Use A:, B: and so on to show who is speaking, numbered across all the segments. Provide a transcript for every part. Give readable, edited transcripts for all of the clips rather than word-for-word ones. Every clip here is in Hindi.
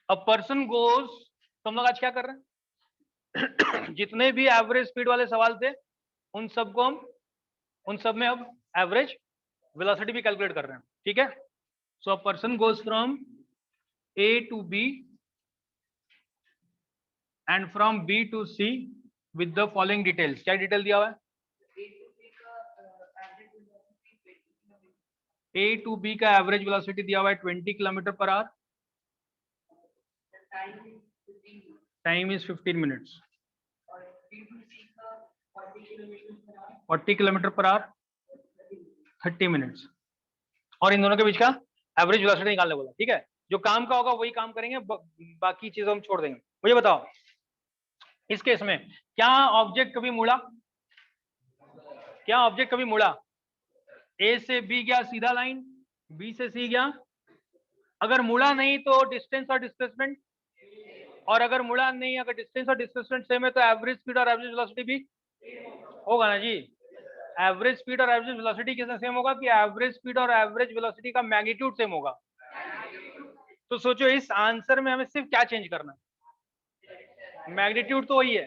A: अ पर्सन गोज, तो हम लोग आज क्या कर रहे हैं जितने भी एवरेज स्पीड वाले सवाल थे उन सब में अब एवरेज वेलोसिटी भी कैलकुलेट कर रहे हैं, ठीक है। So a person goes from A to B and from B to C with the following details. क्या डिटेल दिया हुआ है? ए टू बी का एवरेज वेलोसिटी दिया हुआ है 20 kilometre per hour, time is 15 minutes, 40 kilometre per hour 30 minutes, और इन दोनों के बीच का एवरेज वेलोसिटी निकालने बोला, ठीक है। जो काम का होगा वही काम करेंगे, बाकी चीजों हम छोड़ देंगे। मुझे बताओ इस केस में क्या ऑब्जेक्ट कभी मुड़ा? क्या ऑब्जेक्ट कभी मुड़ा? ए से बी गया सीधा लाइन, बी से सी गया, अगर मुड़ा नहीं तो डिस्टेंस और डिस्प्लेसमेंट, और अगर मुड़ा नहीं, अगर डिस्टेंस और डिस्प्लेसमेंट सेम है तो एवरेज स्पीड और एवरेज वेलोसिटी भी होगा ना जी। एवरेज स्पीड और एवरेज वेलोसिटी किससे सेम होगा? कि एवरेज स्पीड और एवरेज वेलोसिटी का मैग्नीट्यूड सेम होगा। तो सोचो इस आंसर में हमें सिर्फ क्या चेंज करना है? मैग्नीट्यूड तो वही है।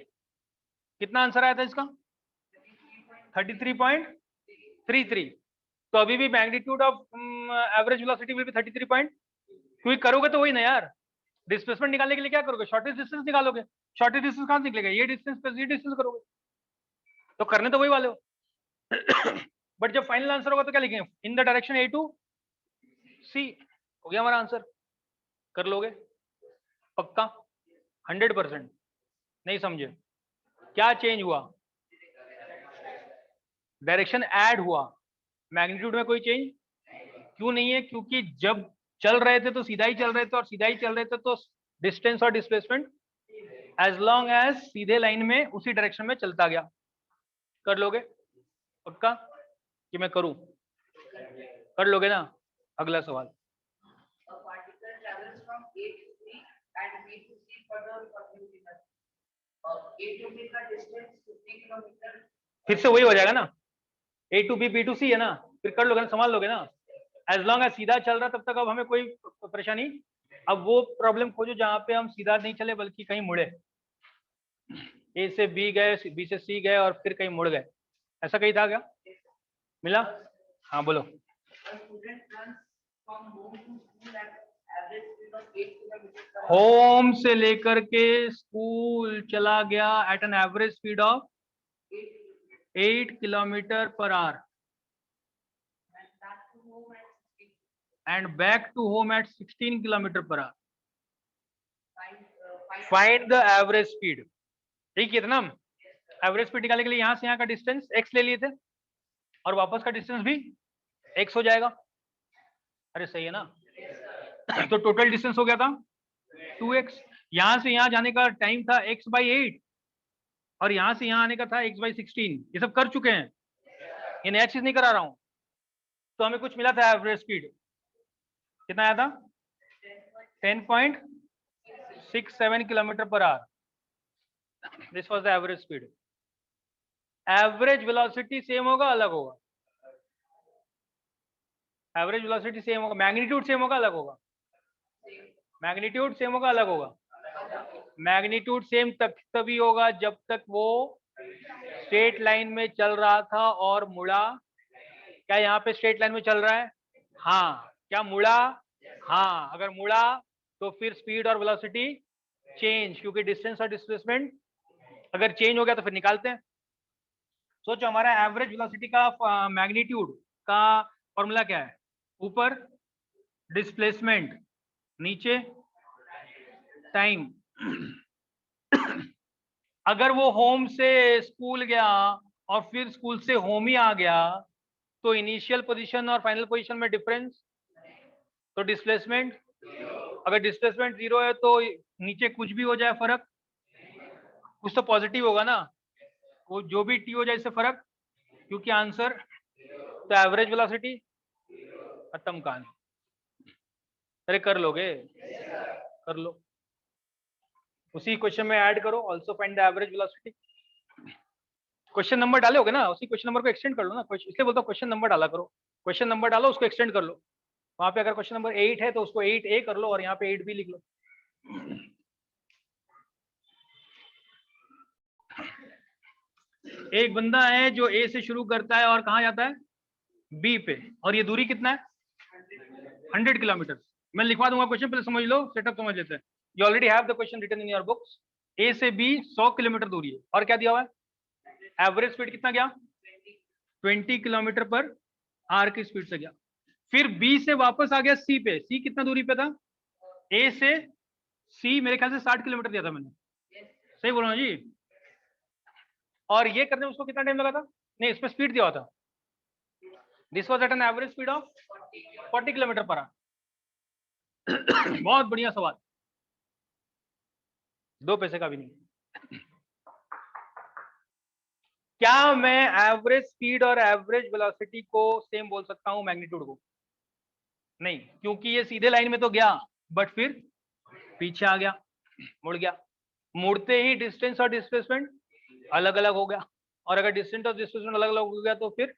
A: कितना आंसर आया था इसका? 33.33। तो अभी भी magnitude of average velocity will be 33 क्योंकि करोगे तो वही ना यार। डिस्प्लेसमेंट निकालने के लिए क्या करोगे? शॉर्टेस्ट डिस्टेंस निकालोगे। शॉर्टेस्ट डिस्टेंस कहां से निकलेगा? ये डिस्टेंस प्लस ये डिस्टेंस करोगे, तो करने तो वही वाले हो। बट जब फाइनल आंसर होगा तो क्या लिखेंगे? In the direction A to C. हो गया हमारा आंसर। कर लोगे पक्का? 100%? नहीं समझे? क्या चेंज हुआ? डायरेक्शन ऐड हुआ, मैग्नीट्यूड में कोई चेंज क्यों नहीं है? क्योंकि जब चल रहे थे तो सीधा ही चल रहे थे, और सीधा ही चल रहे थे तो डिस्टेंस और डिस्प्लेसमेंट एज लॉन्ग एज सीधे लाइन में उसी डायरेक्शन में चलता गया। कर लोगे पक्का कि मैं करूं? कर लोगे ना? अगला सवाल। फिर से वही हो जाएगा ना, ए टू बी टू सी है ना, फिर कर लोगे ना, संभाल लोगे ना। एज लॉन्ग एज सीधा चल रहा तब तक अब हमें कोई परेशानी। अब वो प्रॉब्लम खोजो जहां पे हम सीधा नहीं चले बल्कि कहीं मुड़े। ए से बी गए, बी से सी गए और फिर कहीं मुड़ गए, ऐसा कहीं था क्या? मिला? हाँ बोलो। होम से लेकर के स्कूल चला गया at an average speed of 8 kilometre per hour and back to home at 16 kilometre per hour. Find the average speed. ठीक है ना, एवरेज स्पीड निकालने के लिए यहां से यहाँ का डिस्टेंस x ले लिए थे और वापस का डिस्टेंस भी x हो जाएगा। अरे सही है ना? तो टोटल डिस्टेंस हो गया था 2x। यहां से यहां जाने का टाइम था x/8 और यहां से यहां आने का था x/16। ये सब कर चुके हैं, ये नया चीज नहीं करा रहा हूं। तो हमें कुछ मिला था एवरेज स्पीड, कितना आया था? 10.67 kilometre per our. This was the average speed. Average velocity same होगा अलग होगा? एवरेज वेलोसिटी सेम होगा, मैग्नीट्यूड सेम होगा अलग होगा? मैग्नीट्यूड सेम होगा अलग होगा? मैग्नीट्यूड सेम तक तभी होगा जब तक वो स्ट्रेट लाइन में चल रहा था और मुड़ा। क्या यहाँ पे स्ट्रेट लाइन में चल रहा है? हाँ। क्या मुड़ा? हाँ। अगर मुड़ा तो फिर स्पीड और वेलोसिटी चेंज, क्योंकि डिस्टेंस और डिस्प्लेसमेंट अगर चेंज हो गया तो फिर निकालते हैं। सोचो हमारा एवरेज वेलोसिटी का मैग्नीट्यूड का फॉर्मूला क्या है? ऊपर डिस्प्लेसमेंट, नीचे टाइम। अगर वो होम से स्कूल गया और फिर स्कूल से होम ही आ गया तो इनिशियल पोजीशन और फाइनल पोजीशन में डिफरेंस, तो डिस्प्लेसमेंट। अगर डिस्प्लेसमेंट 0 है तो नीचे कुछ भी हो जाए फर्क, कुछ तो पॉजिटिव होगा ना, वो जो भी टी हो जाए इससे फर्क, क्योंकि आंसर तो एवरेज वेलोसिटी। खत्म कहानी। अरे कर लोगे? कर लो। उसी क्वेश्चन में ऐड करो, also find the average velocity. Question number डालोगे ना, उसी क्वेश्चन नंबर को एक्सटेंड कर लो ना, इसलिए बोलता हूँ क्वेश्चन नंबर डाला करो। क्वेश्चन नंबर डालो, उसको एक्सटेंड कर लो। वहां पे अगर क्वेश्चन नंबर 8 है तो उसको 8A कर लो और यहाँ पे 8B लिख लो। एक बंदा है जो ए से शुरू करता है और कहाँ जाता है, बी पे, और ये दूरी कितना है, 100 किलोमीटर। मैं लिखवा दूंगा क्वेश्चन, पहले समझ लो, सेटअप समझ लेते हैं। You already have the question written in your books. A से बी 100 किलोमीटर दूरी है, और क्या दिया हुआ है, एवरेज स्पीड कितना गया, 20 किलोमीटर पर आवर की स्पीड से गया। फिर बी से वापस आ गया सी पे, सी कितना दूरी पे था, ए से सी मेरे ख्याल से 60 किलोमीटर दिया था मैंने, सही बोला ना जी। और ये करने में उसको कितना टाइम लगा था, नहीं इसमें स्पीड दिया हुआ था, this was at an average speed of 40 kilometre per our. बहुत बढ़िया सवाल, 2 पैसे का भी नहीं। क्या मैं एवरेज स्पीड और एवरेज वेलोसिटी को सेम बोल सकता हूं मैग्नीट्यूड को, नहीं, क्योंकि ये सीधे लाइन में तो गया बट फिर पीछे आ गया, मुड़ गया। मुड़ते ही डिस्टेंस और डिस्प्लेसमेंट अलग अलग हो गया, और अगर डिस्टेंस और डिस्प्लेसमेंट अलग अलग हो गया तो फिर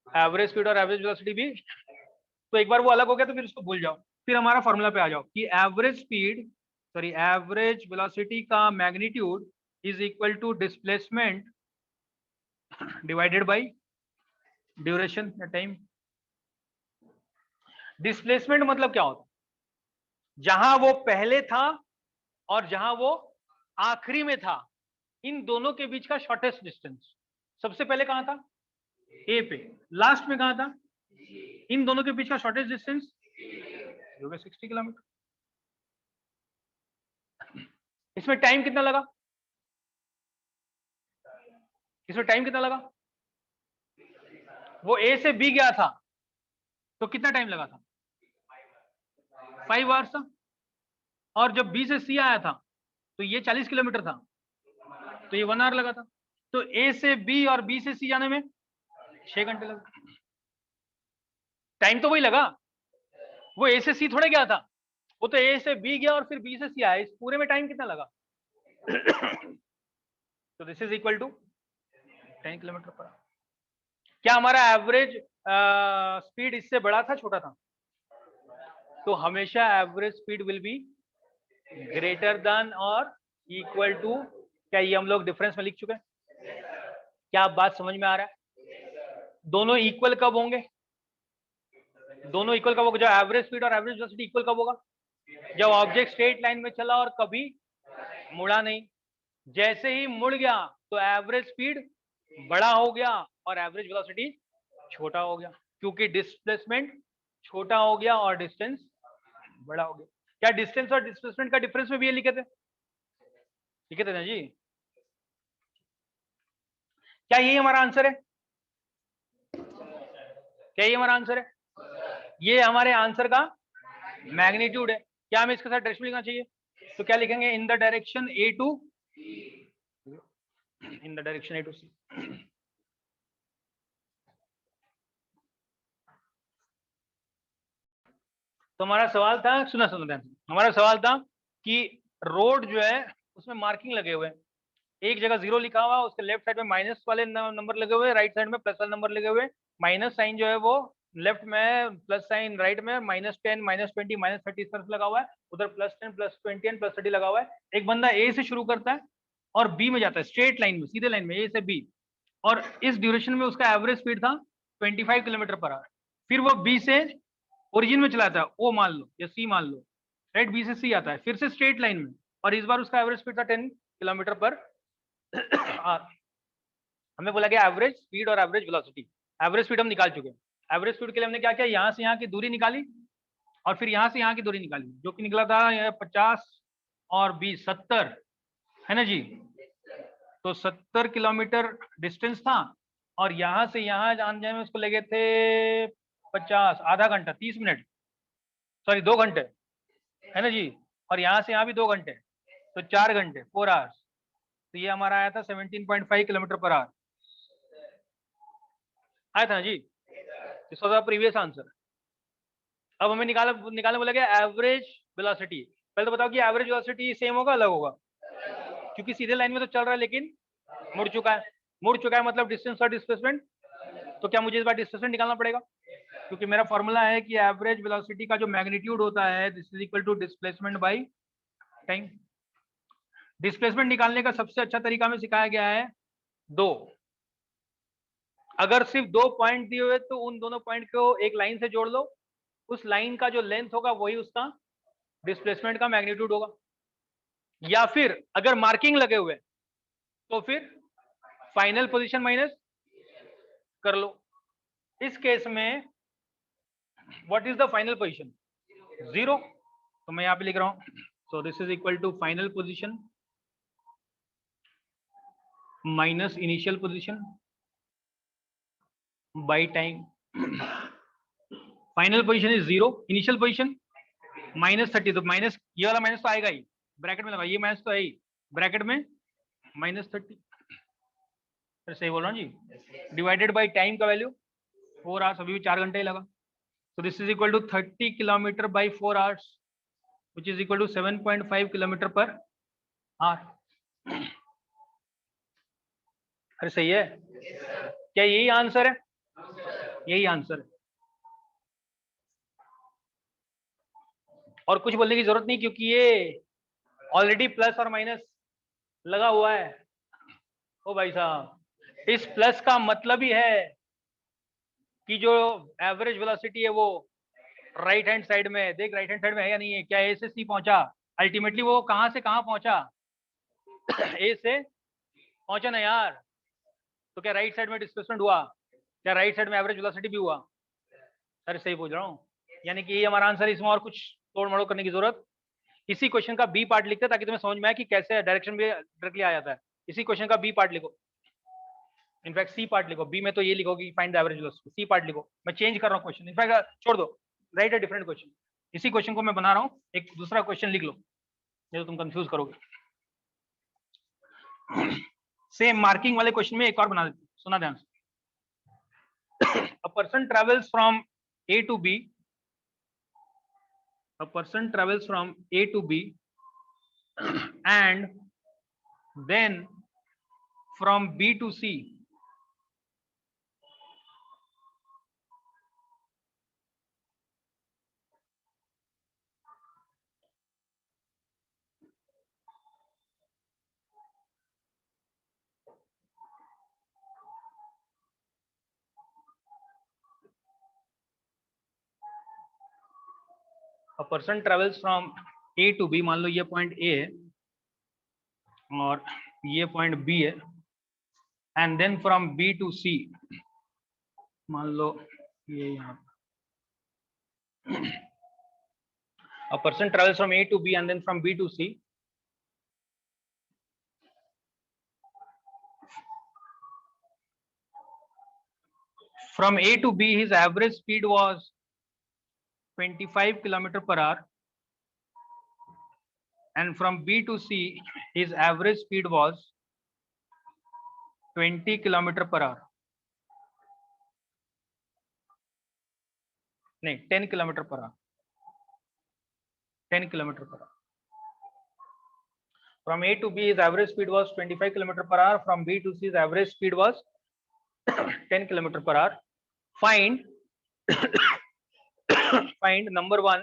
A: एवरेज स्पीड और एवरेज वेलोसिटी भी, तो एक बार वो अलग हो गया तो फिर उसको भूल जाओ। फिर हमारा फॉर्मूला पे आ जाओ कि एवरेज वेलोसिटी का magnitude is equal to displacement divided by duration या टाइम। डिस्प्लेसमेंट मतलब क्या होता है, जहां वो पहले था और जहां वो आखिरी में था, इन दोनों के बीच का शॉर्टेस्ट डिस्टेंस। सबसे पहले कहां था, ए पे, लास्ट में कहां था, इन दोनों के बीच का शॉर्टेस्ट डिस्टेंस 60 किलोमीटर। इसमें टाइम कितना लगा, इसमें टाइम कितना लगा, वो ए से बी गया था तो कितना टाइम लगा था, 5 आवर्स था, और जब बी से सी आया था तो ये 40 किलोमीटर था तो ये 1 आवर लगा था। तो ए से बी और बी से सी जाने में 6 घंटे लगे। टाइम तो वही लगा, वो ए से सी थोड़े गया था, वो तो ए से बी गया और फिर बी से सी आया, इस पूरे में टाइम कितना लगा। तो this is equal to 10 kilometre per hour. क्या हमारा एवरेज स्पीड इससे बड़ा था छोटा था, तो हमेशा average speed will be greater than और इक्वल टू, क्या ये हम लोग डिफरेंस में लिख चुके हैं, क्या आप बात समझ में आ रहा है। दोनों इक्वल कब होंगे, दोनों इक्वल कब होगा, जब एवरेज स्पीड और एवरेज वेलोसिटी इक्वल कब होगा, जब ऑब्जेक्ट स्ट्रेट लाइन में चला और कभी मुड़ा नहीं। जैसे ही मुड़ गया तो एवरेज स्पीड बड़ा हो गया और एवरेज वेलोसिटी छोटा हो गया, क्योंकि डिस्प्लेसमेंट छोटा हो गया और डिस्टेंस बड़ा हो गया। क्या डिस्टेंस और डिस्प्लेसमेंट का डिफरेंस में भी ये लिखे थे ना जी। क्या यही हमारा आंसर है, क्या ये हमारा आंसर है, ये हमारे आंसर का मैग्नीट्यूड है। क्या हमें इसके साथ डायरेक्शन लिखना चाहिए, तो क्या लिखेंगे, in the direction A to, in the direction A to C. तो हमारा सवाल था, सुना ध्यान से, हमारा सवाल था कि रोड जो है उसमें मार्किंग लगे हुए हैं, एक जगह 0 लिखा हुआ, उसके लेफ्ट साइड में माइनस वाले नंबर लगे हुए, राइट साइड में प्लस वाले नंबर लगे हुए। माइनस साइन जो है वो लेफ्ट में, प्लस साइन राइट में, -10 -20 -30 इस तरह से लगा हुआ है, उधर +10 +20 एंड +30 लगा हुआ है। एक बंदा ए से शुरू करता है और बी में जाता है, स्ट्रेट लाइन में, सीधे लाइन में, ए से बी, और इस ड्यूरेशन में उसका एवरेज स्पीड था 25 किलोमीटर पर आवर। फिर वो बी से ओरिजिन में चलाता है, ओ मान लो या सी मान लो, राइट, बी से सी आता है फिर से स्ट्रेट लाइन में, और इस बार उसका एवरेज स्पीड था 10 किलोमीटर पर आवर। हमें बोला गया एवरेज स्पीड और एवरेज वेलोसिटी। एवरेज स्पीड हम निकाल चुके हैं, एवरेज स्पीड के लिए हमने क्या किया, यहाँ से यहाँ की दूरी निकाली और फिर यहाँ से यहाँ की दूरी निकाली, जो कि निकला था 50 और 20 70, है ना जी। तो 70 किलोमीटर डिस्टेंस था, और यहाँ से यहाँ जाने में उसको लगे थे 50, आधा घंटा, 30 मिनट, सॉरी 2 घंटे, है ना जी। और यहाँ से यहाँ भी 2 घंटे, तो 4 घंटे, 4 आवर्स। तो ये हमारा आया था 17.5 किलोमीटर पर आवर, आया था ना जी। This was our previous answer. अब हमें निकालने बोला गया एवरेज वेलोसिटी। पहले तो बताओ कि एवरेज वेलोसिटी सेम होगा अलग होगा, क्योंकि सीधे लाइन में तो चल रहा है लेकिन मुड़ चुका है, मुड़ चुका है मतलब डिस्टेंस और डिस्प्लेसमेंट। तो क्या मुझे इस बार डिस्प्लेसमेंट निकालना पड़ेगा, क्योंकि मेरा फॉर्मूला है कि एवरेज वेलोसिटी का जो मैग्नीट्यूड होता है this is equal to displacement by time. Displacement निकालने का सबसे अच्छा तरीका हमें सिखाया गया है 2। अगर सिर्फ 2 पॉइंट दिए हुए तो उन दोनों पॉइंट को एक लाइन से जोड़ लो, उस लाइन का जो लेंथ होगा वही उसका डिस्प्लेसमेंट का मैग्नीट्यूड होगा। या फिर अगर मार्किंग लगे हुए तो फिर फाइनल पोजीशन माइनस कर लो। इस केस में what is the final position? 0। तो मैं यहां पे लिख रहा हूं, so this is equal to final position minus initial position by time. Final position is 0, initial position -30, तो माइनस, ये वाला माइनस तो आएगा ही, ब्रैकेट में लगा, ये माइनस तो है ही, ब्रैकेट में -30। फिर सही बोल रहा हूँ जी, डिवाइडेड बाई टाइम का वैल्यू 4 आवर्स, अभी भी 4 घंटे ही लगा। So this is equal to 30 kilometer by 4 hours, which is equal to 7.5 kilometer per hour. अरे सही है, क्या यही आंसर है? यही आंसर है, और कुछ बोलने की जरूरत नहीं, क्योंकि ये ऑलरेडी प्लस और माइनस लगा हुआ है। ओ भाई साहब, इस प्लस का मतलब ही है कि जो एवरेज वेलोसिटी है वो राइट हैंड साइड में है। देख राइट हैंड साइड में है या नहीं है, क्या ए से सी पहुंचा, अल्टीमेटली वो कहां से कहां पहुंचा? ए से पहुंचा ना यार। तो क्या राइट साइड में डिस्प्लेसमेंट हुआ? क्या राइट साइड में एवरेज वेलोसिटी भी हुआ? अरे सही पूछ रहा हूँ, यानी कि ये हमारा आंसर, इसमें और कुछ तोड़ मड़ोड़ करने की जरूरत। इसी क्वेश्चन का बी पार्ट लिखते ताकि तुम्हें समझ में आए कि कैसे डायरेक्शन भी डायरेक्टली आ जाता है। इसी क्वेश्चन का बी पार्ट लिखो, इनफैक्ट सी पार्ट लिखो, बी में तो ये लिखोगे find the average velocity, C part लिखो। मैं चेंज कर रहा हूँ क्वेश्चन, इनफैक्ट छोड़ दो, राइट अ डिफरेंट क्वेश्चन। इसी क्वेश्चन को मैं बना रहा हूँ, एक दूसरा क्वेश्चन लिख लो, नहीं तो तुम कंफ्यूज करोगे। सेम मार्किंग वाले क्वेश्चन में एक और बना देते, सुना ध्यान से। A person travels from A to B. A person travels from A to B, and then from B to C. A person travels from A to B, मान लो ये पॉइंट A है और ये पॉइंट B है, and then from B to C, मान लो ये यहाँ। A person travels from A to B and then from B to C. From A to B, his average speed was 25 kilometer per hour, and from B to C, his average speed was 20 kilometer per hour. नहीं, 10 kilometer per hour. 10 kilometer per hour. From A to B, his average speed was 25 kilometer per hour. From B to C, his average speed was 10 kilometer per hour. Find find number 1,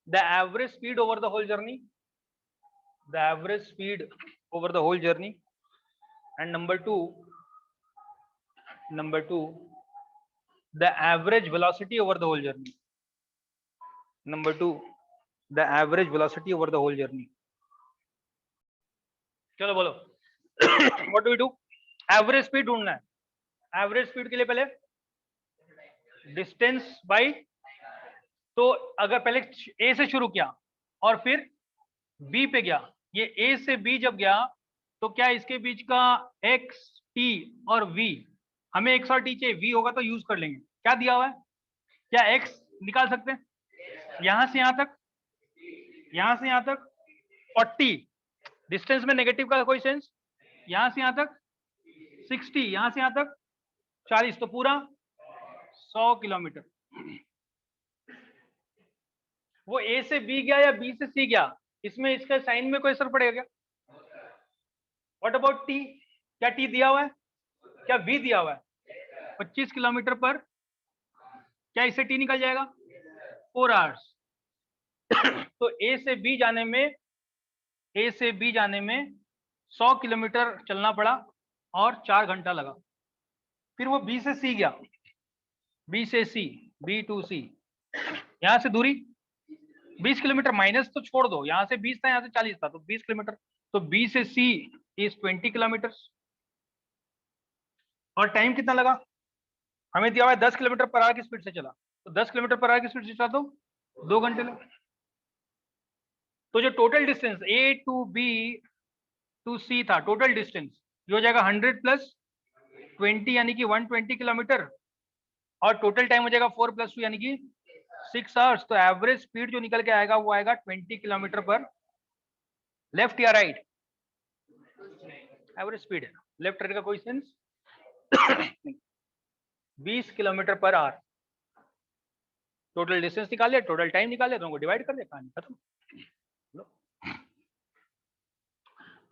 A: the average speed over the whole journey. The average speed over the whole journey. And number 2, the average velocity over the whole journey. Number 2, the average velocity over the whole journey. चलो बोलो, what do we do? Average speed ढूंढना है। एवरेज स्पीड के लिए पहले डिस्टेंस बाई, तो अगर पहले ए से शुरू किया और फिर बी पे गया, ये ए से बी जब गया तो क्या इसके बीच का एक्स, टी और वी, हमें एक्स और टी चाहिए, वी होगा तो यूज कर लेंगे। क्या दिया हुआ है? क्या एक्स निकाल सकते हैं? यहां से यहां तक, यहां से यहां तक 40, डिस्टेंस में नेगेटिव का कोई सेंस, यहां से यहां तक 60, यहां से यहां तक 40, तो पूरा 100 किलोमीटर। वो ए से बी गया या बी से सी गया, इसमें इसका साइन में कोई असर पड़ेगा क्या? What about T? क्या टी दिया हुआ है? क्या वी दिया हुआ है? 25 किलोमीटर पर, क्या इससे टी निकल जाएगा? 4 आवर्स। तो तो ए से बी जाने में 100 किलोमीटर चलना पड़ा और 4 घंटा लगा। फिर वो बी से सी गया, बी से सी, बी टू सी, यहां से दूरी 20 किलोमीटर, माइनस तो छोड़ दो, यहां से 20 था, यहां से 40 था, तो 20 किलोमीटर। तो बी से सी इज 20 किलोमीटर। और टाइम कितना लगा? हमें दिया हुआ है 10 किलोमीटर पर आवर की स्पीड से चला, तो 10 किलोमीटर पर आवर की स्पीड से चला तो 2 घंटे लगे। तो जो total distance A to B to C था, टोटल डिस्टेंस ये हो जाएगा 100 प्लस 20 यानी कि 120 किलोमीटर, और टोटल टाइम हो जाएगा 4 प्लस 2 यानी कि 6 आवर्स। तो एवरेज स्पीड जो निकल के आएगा वो आएगा 20 किलोमीटर पर, लेफ्ट या राइट? एवरेज स्पीड है, लेफ्ट राइट का कोई sense 20 kilometre per our. Total distance निकाले, टोटल टाइम निकाले, दोनों को डिवाइड कर दिया, कहानी खत्म।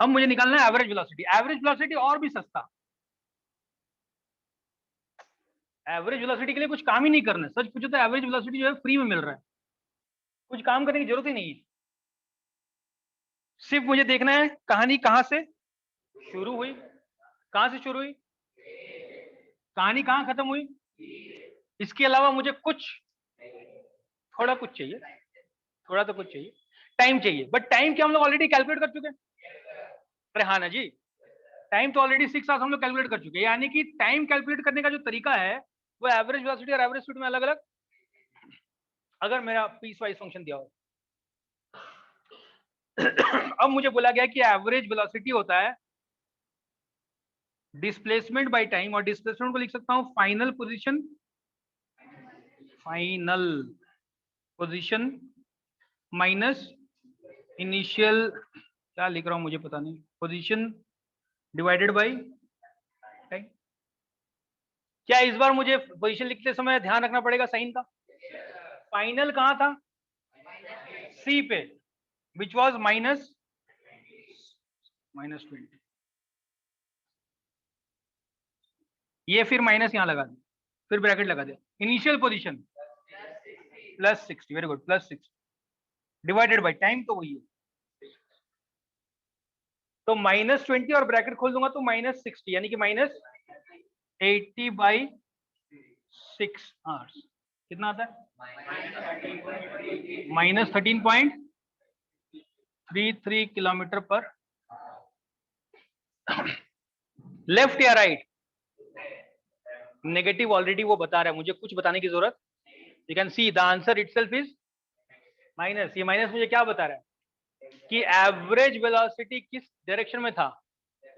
A: अब मुझे निकालना है एवरेज वेलोसिटी। एवरेज वेलोसिटी और भी सस्ता, एवरेज वेलोसिटी के लिए कुछ काम ही नहीं करना है। सच पूछो तो एवरेज वेलोसिटी जो है फ्री में मिल रहा है, कुछ काम करने की जरूरत ही नहीं है। सिर्फ मुझे देखना है कहानी कहां से शुरू हुई, कहां से शुरू हुई, कहानी कहां खत्म हुई। इसके अलावा मुझे कुछ थोड़ा कुछ चाहिए, थोड़ा तो कुछ चाहिए, टाइम चाहिए। बट टाइम क्या हम लोग ऑलरेडी कैलकुलेट कर चुके हैं? अरे हाँ ना जी, टाइम तो ऑलरेडी 6 आवर्स हम लोग कैलकुलेट कर चुके हैं। यानी कि टाइम कैलकुलेट करने का जो तरीका है वो एवरेज वेलोसिटी और एवरेज स्पीड में अलग अलग, अगर मेरा पीस वाइज फंक्शन दिया हो। अब मुझे बोला गया कि एवरेज वेलोसिटी होता है डिस्प्लेसमेंट बाय टाइम, और डिस्प्लेसमेंट को लिख सकता हूं फाइनल पोजीशन माइनस इनिशियल, क्या लिख रहा हूं मुझे पता नहीं, पोजीशन डिवाइडेड बाय टाइम। क्या इस बार मुझे पोजीशन लिखते समय ध्यान रखना पड़ेगा साइन का? फाइनल कहां था? सी पे, विच वॉज माइनस 20, ये फिर माइनस यहां लगा दिया, फिर ब्रैकेट लगा दिया, initial position plus 60, very good, plus 60 divided by time, तो वही है। तो -20 और ब्रैकेट खोल दूंगा तो -60 यानी कि -80/6 आवर्स। कितना आता है? -13.33 किलोमीटर पर। लेफ्ट या राइट? नेगेटिव ऑलरेडी वो बता रहा है, मुझे कुछ बताने की जरूरत। You can see the answer itself is minus. ये माइनस मुझे क्या बता रहा है कि एवरेज वेलोसिटी किस डायरेक्शन में था?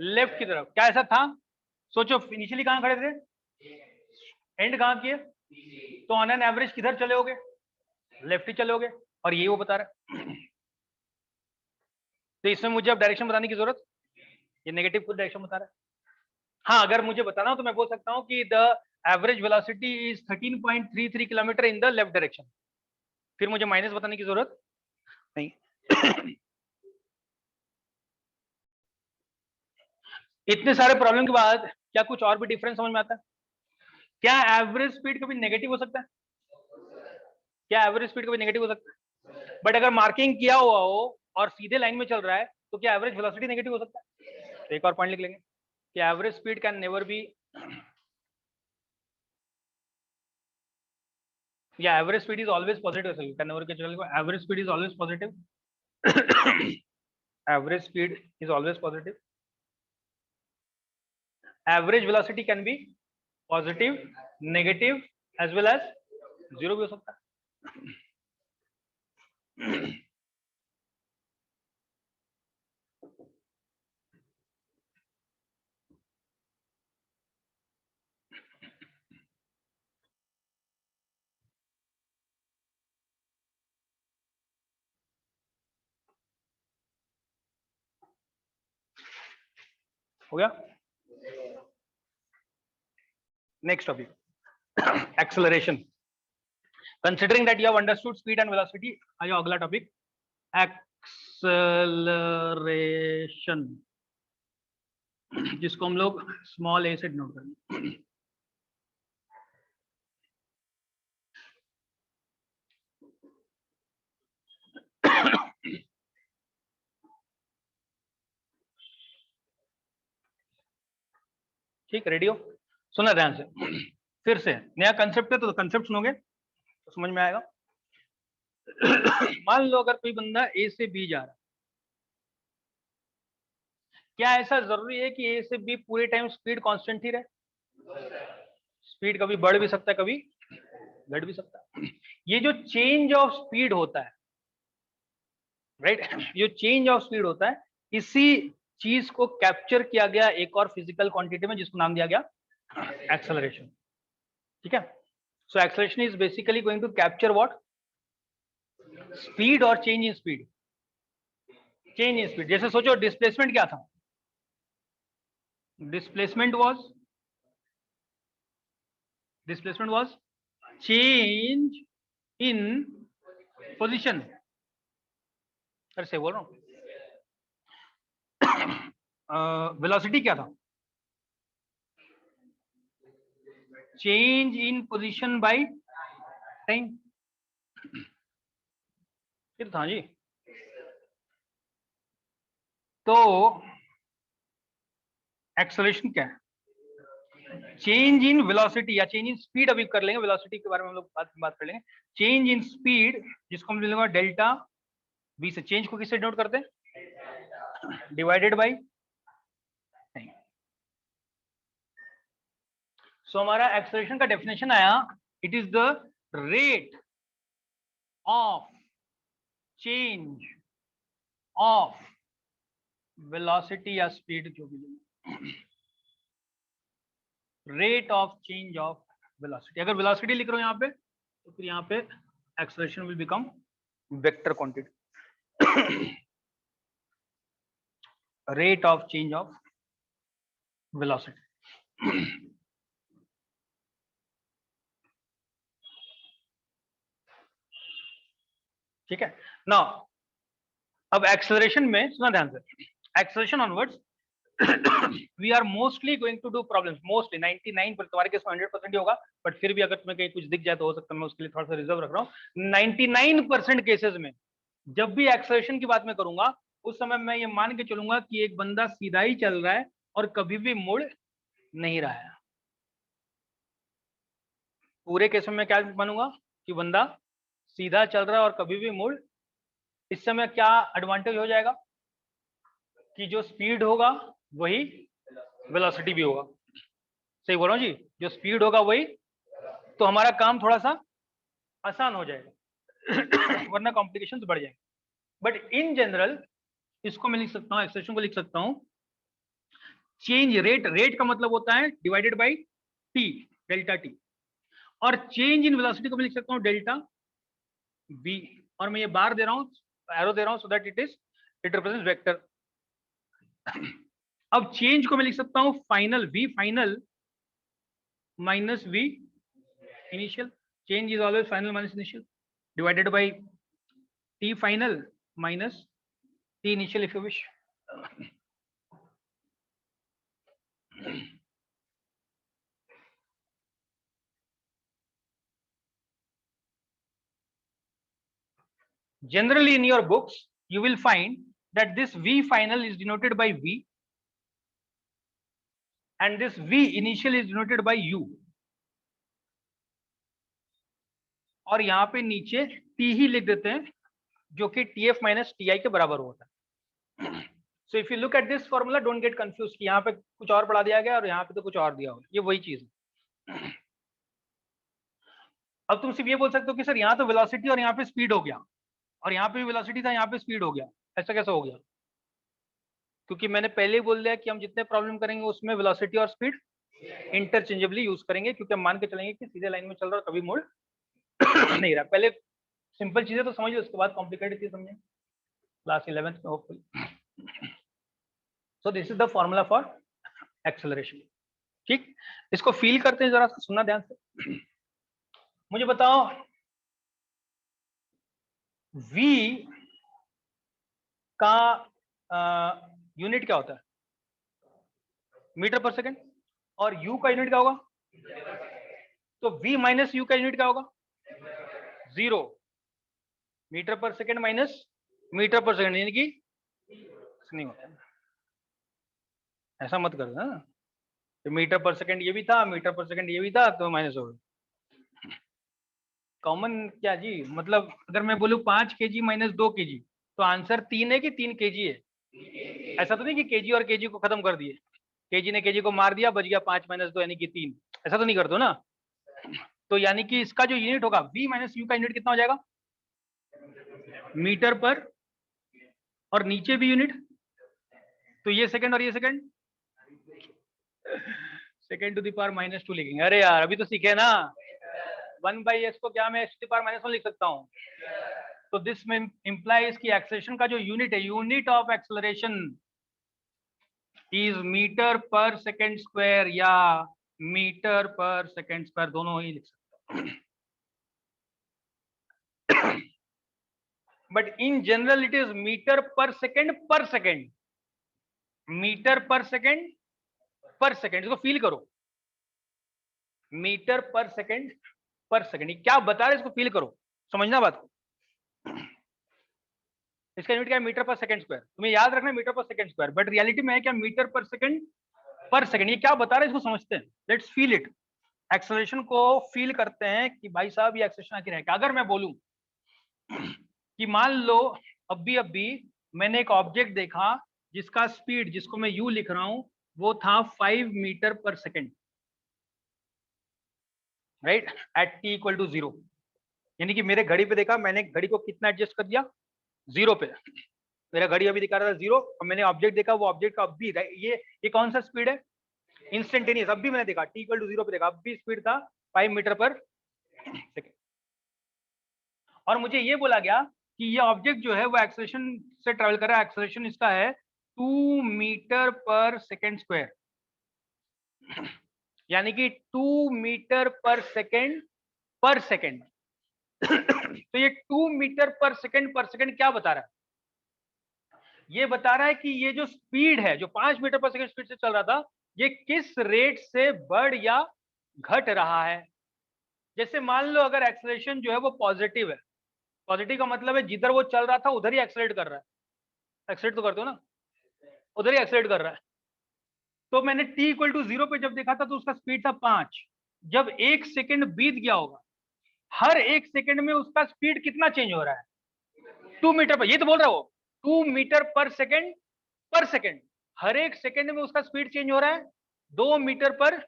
A: लेफ्ट की तरफ। क्या ऐसा था? सोचो इनिशियली कहां खड़े थे, एंड कहां किए, तो ऑन एन एवरेज किधर चले होगे? लेफ्ट ही चले होगे, और यही वो बता रहा है। तो इसमें मुझे अब डायरेक्शन बताने की जरूरत, ये नेगेटिव कुछ डायरेक्शन बता रहा है। हाँ, अगर मुझे बताना हो तो मैं बोल सकता हूँ कि the average velocity is 13.33 kilometre in the left direction, फिर मुझे माइनस बताने की जरूरत नहीं। इतने सारे प्रॉब्लम के बाद क्या कुछ और भी डिफरेंस समझ में आता है? क्या एवरेज स्पीड कभी नेगेटिव हो सकता है? क्या एवरेज स्पीड कभी नेगेटिव हो सकता है? बट अगर मार्किंग किया हुआ हो और सीधे लाइन में चल रहा है तो क्या एवरेज वेलोसिटी नेगेटिव हो सकता है? तो एक और पॉइंट लिख लेंगे कि average speed can never be, या average speed is always positive, can never के चलेगा, average speed is always positive. Average speed is always positive. Average velocity can be positive, negative as well as zero भी हो सकता है। हो गया? Next topic acceleration. Considering that you have understood speed and velocity, आ जाओ अगला टॉपिक एक्सेलरेशन, जिसको हम लोग स्मॉल ए से डिनोट करेंगे। ठीक, रेडी हो? सुना ध्यान से। फिर से नया कंसेप्ट है तो कंसेप्ट सुनोगे तो समझ में आएगा। मान लो अगर कोई बंदा ए से बी जा रहा है, क्या ऐसा जरूरी है कि ए से बी पूरे टाइम स्पीड कांस्टेंट ही रहे? स्पीड कभी बढ़ भी सकता है, कभी घट भी सकता है। ये जो चेंज ऑफ स्पीड होता है, राइट, जो चेंज ऑफ स्पीड होता है, इसी चीज को कैप्चर किया गया एक और फिजिकल क्वांटिटी में, जिसको नाम दिया गया एक्सेलरेशन। ठीक है, so acceleration is basically going to capture what? Speed और change in speed. Change in speed, जैसे सोचो डिस्प्लेसमेंट क्या था? Displacement was change in position. अरे से बोल रहा हूं। वेलोसिटी क्या था? Change in position by time. फिर था जी। तो एक्सेलरेशन क्या है? चेंज इन वेलोसिटी या चेंज इन स्पीड अभी कर लेंगे, वेलोसिटी के बारे में हम लोग बात कर लेंगे। चेंज इन स्पीड, जिसको हम लेंगे डेल्टा वी से। चेंज को किससे डिनोट करते हैं? Divided by time. सो हमारा एक्सेलरेशन का डेफिनेशन आया, it is the rate of change of velocity या स्पीड, जो भी rate of change of velocity. अगर वेलोसिटी लिख रहा हूं यहां पे, तो फिर यहां पे acceleration will become vector quantity. Rate of change of velocity. ठीक है ना। अब एक्सेलरेशन में सुना ध्यान से, acceleration onwards we are mostly going to do problems, mostly 99%, तुम्हारे केस में 100% ही होगा, बट फिर भी अगर तुम्हें कहीं कुछ दिख जाए तो हो सकता है, मैं उसके लिए थोड़ा सा रिजर्व रख रहा हूँ। 99% केसेस में जब भी एक्सेलरेशन की बात मैं करूंगा, उस समय मैं ये मान के चलूंगा कि एक बंदा सीधा ही चल रहा है और कभी भी मुड़ नहीं रहा है। पूरे केस में मैं क्या मानूंगा? कि बंदा सीधा चल रहा है और कभी भी मुड़। इस समय क्या एडवांटेज हो जाएगा? कि जो स्पीड होगा वही वेलोसिटी भी होगा। सही बोल रहा हूँ जी? जो स्पीड होगा वही, तो हमारा काम थोड़ा सा आसान हो जाएगा। वरना कॉम्प्लिकेशंस बढ़ जाएंगे। बट इन जनरल इसको मैं लिख सकता हूँ, एक्सप्रेशन को लिख सकता हूँ, चेंज रेट, रेट का मतलब होता है divided by T, delta T. और चेंज इन वेलोसिटी को मैं लिख सकता हूँ डेल्टा वी। और मैं ये बार दे रहा हूँ, एरो दे रहा हूँ, so that it represents vector. अब चेंज को मैं लिख सकता हूँ final, v final minus v initial. Change is always final minus initial, divided by t final minus t initial if you wish. Generally in your books you will find that this v final is denoted by v and this v initial is denoted by u, और यहाँ पे नीचे t ही लिख देते हैं, जो कि tf माइनस ti के बराबर होता है। So if you look at this formula, don't get confuse कि यहाँ पे कुछ और पढ़ा दिया गया और यहाँ पे तो कुछ और दिया हो, ये वही चीज है। अब तुम सिर्फ ये बोल सकते हो कि सर यहाँ तो वेलोसिटी और यहाँ पे स्पीड हो गया, और यहाँ पे भी वेलोसिटी था, यहाँ पे स्पीड हो गया, ऐसा कैसे हो गया? क्योंकि मैंने पहले ही बोल दिया कि हम जितने प्रॉब्लम करेंगे उसमें वेलोसिटी और स्पीड इंटरचेंजेबली यूज करेंगे, क्योंकि हम मान के चलेंगे कि सीधे लाइन में चल रहा है, कभी मोड़ नहीं रहा। पहले सिंपल चीजें तो समझिए, उसके बाद कॉम्प्लिकेटेड चीज समझेंगे क्लास 11th में hopefully. So this is the formula for acceleration. ठीक, इसको फील करते हैं, जरा सा सुनना ध्यान से। मुझे बताओ v का यूनिट क्या होता है? Metre per second. और u का यूनिट क्या होगा? तो v माइनस u का यूनिट क्या होगा? 0। Metre per second minus metre per second, यानी कि नहीं होता। ऐसा मत कर ना, तो मीटर पर सेकंड ये भी था, मीटर पर सेकंड ये भी था, तो माइनस हो गया। कॉमन क्या जी, मतलब अगर मैं बोलूँ 5 kg माइनस 2 kg, तो आंसर 3 है कि 3 kg है? ऐसा तो नहीं कि केजी और केजी को खत्म कर दिए, केजी ने केजी को मार दिया, बच गया 5 माइनस 2 यानी कि 3, ऐसा तो नहीं कर दो ना। तो यानी कि इसका जो यूनिट होगा v माइनस यू का यूनिट कितना हो जाएगा? मीटर पर, और नीचे भी यूनिट, तो ये सेकंड और ये second, second to the power minus 2 लिखेंगे। अरे यार अभी तो सीखे ना, 1/s को क्या मैं x to the power minus 1 लिख सकता हूँ? तो दिस में इंप्लाइज की एक्सेलरेशन का जो यूनिट है, unit of acceleration is metre per second square या मीटर पर सेकंड स्क्वायर, दोनों ही लिख सकते हैं। But in general it is metre per second, metre per second, इसको फील करो, मीटर पर सेकंड, क्या बता रहे हैं इसको फील करो, समझना बात को। इसका यूनिट क्या है? मीटर पर सेकंड स्क्वायर, तुम्हें याद रखना metre per second square, but reality में है क्या? मीटर पर सेकंड, ये क्या बता रहे हैं इसको समझते हैं, लेट्स फील इट। एक्सेलरेशन को फील करते हैं कि भाई साहब ये एक्सेलरेशन आखिर है क्या। अगर मैं बोलूं कि मान लो अभी मैंने एक ऑब्जेक्ट देखा जिसका स्पीड, जिसको मैं यू लिख रहा हूं, वो था 5 metre per second, right, at t equal to 0, यानी कि मेरे घड़ी पे देखा, मैंने घड़ी को कितना एडजस्ट कर दिया? 0 पे। मेरा घड़ी अभी दिखा रहा था 0, और मैंने ऑब्जेक्ट देखा, वो ऑब्जेक्ट का अभी ये कौन सा स्पीड है? इंस्टेंटेनियस, अभी मैंने देखा t इक्वल टू 0 पे देखा, अभी स्पीड था 5 मीटर पर सेकंड। और मुझे ये बोला गया कि ये ऑब्जेक्ट जो है वो एक्सेलरेशन से ट्रेवल कर रहा है, एक्सेलरेशन इसका है 2 मीटर पर सेकंड स्क्वायर, यानी कि 2 मीटर पर सेकंड तो ये 2 मीटर पर सेकंड क्या बता रहा है? ये बता रहा है कि ये जो स्पीड है, जो 5 मीटर पर सेकंड स्पीड से चल रहा था, ये किस रेट से बढ़ या घट रहा है। जैसे मान लो अगर एक्सेलरेशन जो है वो पॉजिटिव है, पॉजिटिव का मतलब है जिधर वो चल रहा था उधर ही एक्सेलरेट कर रहा है, एक्सेलरेट तो करते हो ना, उधर ही एक्सेलरेट कर रहा है। तो मैंने t इक्वल टू 0 पे जब देखा था तो उसका स्पीड था 5, जब 1 सेकंड बीत गया होगा, हर 1 सेकंड में उसका स्पीड कितना चेंज हो रहा है? 2 मीटर पर, ये तो बोल रहा हो 2 मीटर पर सेकंड, हर 1 सेकंड में उसका स्पीड चेंज हो रहा है 2 मीटर पर,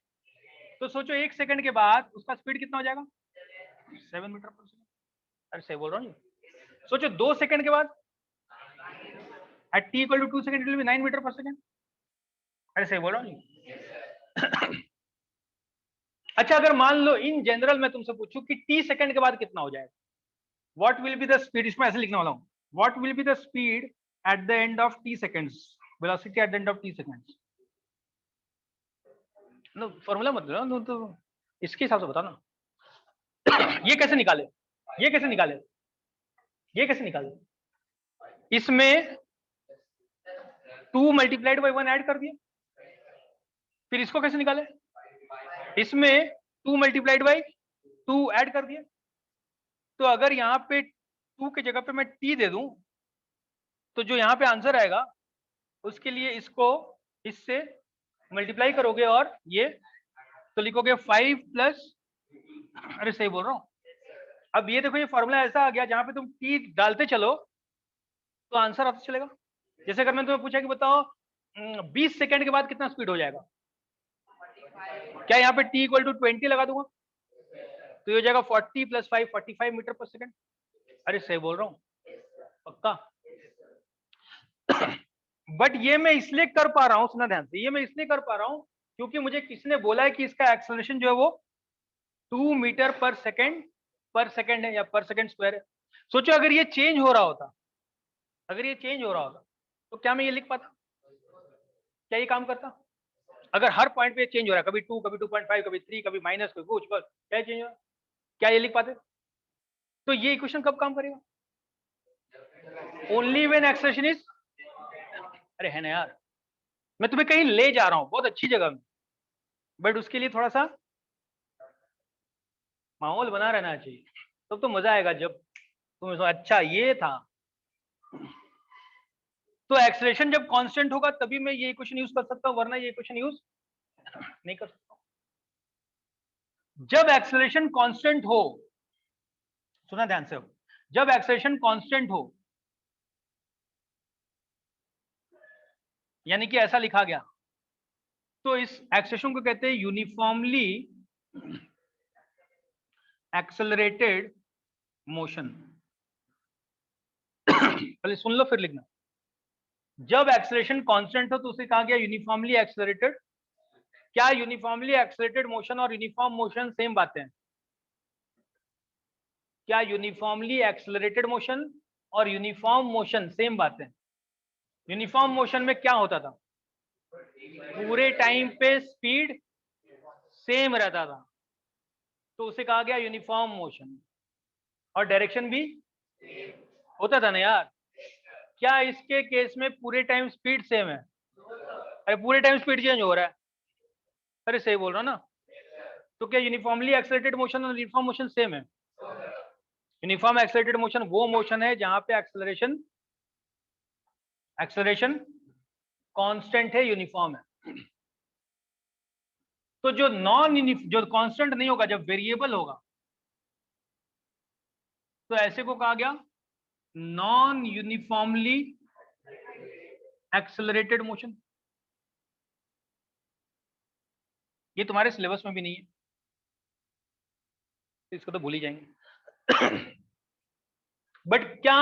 A: तो सोचो 1 सेकंड के बाद उसका स्पीड कितना हो जाएगा? 7 मीटर पर सेकंड। अरे सही बोल रहा हूँ, सोचो 2 सेकंड के बाद at t equal to 2 second it will be 9 metre per second. अरे सही बोल रहा हूँ। अच्छा अगर मान लो इन जनरल मैं तुमसे पूछूं कि t सेकंड के बाद कितना हो जाएगा, what will be the speed, इसमें ऐसे लिखने वाला हूं, what will be the speed at the end of t seconds, velocity at the end of t seconds. No formula मत लो, तो इसके हिसाब से बताओ ना। ये कैसे निकाले, ये कैसे निकाले, ये कैसे निकाले? इसमें 2 मल्टीप्लाइड बाई 1 ऐड कर दिया, फिर इसको कैसे निकाले? इसमें 2 मल्टीप्लाइड बाई 2 ऐड कर दिया। तो अगर यहाँ पे 2 की जगह पे मैं t दे दूं, तो जो यहाँ पे आंसर आएगा उसके लिए इसको इससे मल्टीप्लाई करोगे, और ये तो लिखोगे 5 प्लस, अरे सही बोल रहा हूँ। अब ये देखो ये फॉर्मूला ऐसा आ गया जहां पे तुम t डालते चलो तो आंसर आता चलेगा। जैसे अगर मैं तुम्हें पूछा कि बताओ 20 सेकंड के बाद कितना स्पीड हो जाएगा, क्या यहाँ पे t इक्वल टू 20 लगा दूंगा तो ये हो जाएगा 40 प्लस 5 45 मीटर पर सेकंड। अरे सही बोल रहा हूँ पक्का। बट ये मैं इसलिए कर पा रहा हूँ, सुना ध्यान से, ये मैं इसलिए कर पा रहा हूँ क्योंकि मुझे किसने बोला है कि इसका एक्सेलरेशन जो है वो 2 मीटर पर सेकंड है या पर सेकंड स्क्वायर है। सोचो अगर ये चेंज हो रहा होता, अगर ये चेंज हो रहा होता तो क्या मैं ये लिख पाता? क्या ये काम करता? अगर हर पॉइंट पे चेंज हो रहा है, कभी 2 कभी 2.5 कभी 3 कभी माइनस कभी कुछ, बस क्या चेंज हो रहा है, क्या ये लिख पाते? तो ये इक्वेशन कब काम करेगा? ओनली व्हेन एक्सेलरेशन इज, अरे है ना यार, मैं तुम्हें कहीं ले जा रहा हूँ बहुत अच्छी जगह में, बट उसके लिए थोड़ा सा माहौल बना रहना चाहिए, तो मजा आएगा जब तुम अच्छा ये था। तो एक्सेलरेशन जब कांस्टेंट होगा तभी मैं ये इक्वेशन यूज कर सकता हूँ, वरना ये इक्वेशन यूज नहीं कर सकता। जब एक्सेलरेशन कांस्टेंट हो, सुना ध्यान से, जब एक्सेलरेशन कांस्टेंट हो, यानी कि ऐसा लिखा गया, तो इस एक्सेलरेशन को कहते हैं यूनिफॉर्मली एक्सेलरेटेड मोशन। पहले सुन लो फिर लिखना। जब एक्सेलरेशन कांस्टेंट हो तो उसे कहा गया यूनिफॉर्मली एक्सेलरेटेड। क्या यूनिफॉर्मली एक्सेलरेटेड मोशन और यूनिफॉर्म मोशन सेम बातें हैं? क्या यूनिफॉर्मली एक्सेलरेटेड मोशन और यूनिफॉर्म मोशन सेम बातें? यूनिफॉर्म मोशन में क्या होता था? पूरे टाइम पे स्पीड सेम रहता था, तो उसे कहा गया यूनिफॉर्म मोशन। और डायरेक्शन भी होता था ना यार। क्या इसके केस में पूरे टाइम स्पीड सेम है? अरे पूरे टाइम स्पीड चेंज हो रहा है। अरे सही बोल रहा ना। तो क्या यूनिफॉर्मली एक्सेलरेटेड मोशन और यूनिफॉर्म मोशन सेम है? यूनिफॉर्म एक्सेलरेटेड मोशन वो मोशन है जहां पे एक्सेलरेशन कांस्टेंट है, यूनिफॉर्म है। तो जो जो कांस्टेंट नहीं होगा, जब वेरिएबल होगा, तो ऐसे को कहा गया नॉन यूनिफॉर्मली एक्सेलरेटेड मोशन। ये तुम्हारे सिलेबस में भी नहीं है, तो इसको तो भूल ही जाएंगे। बट क्या,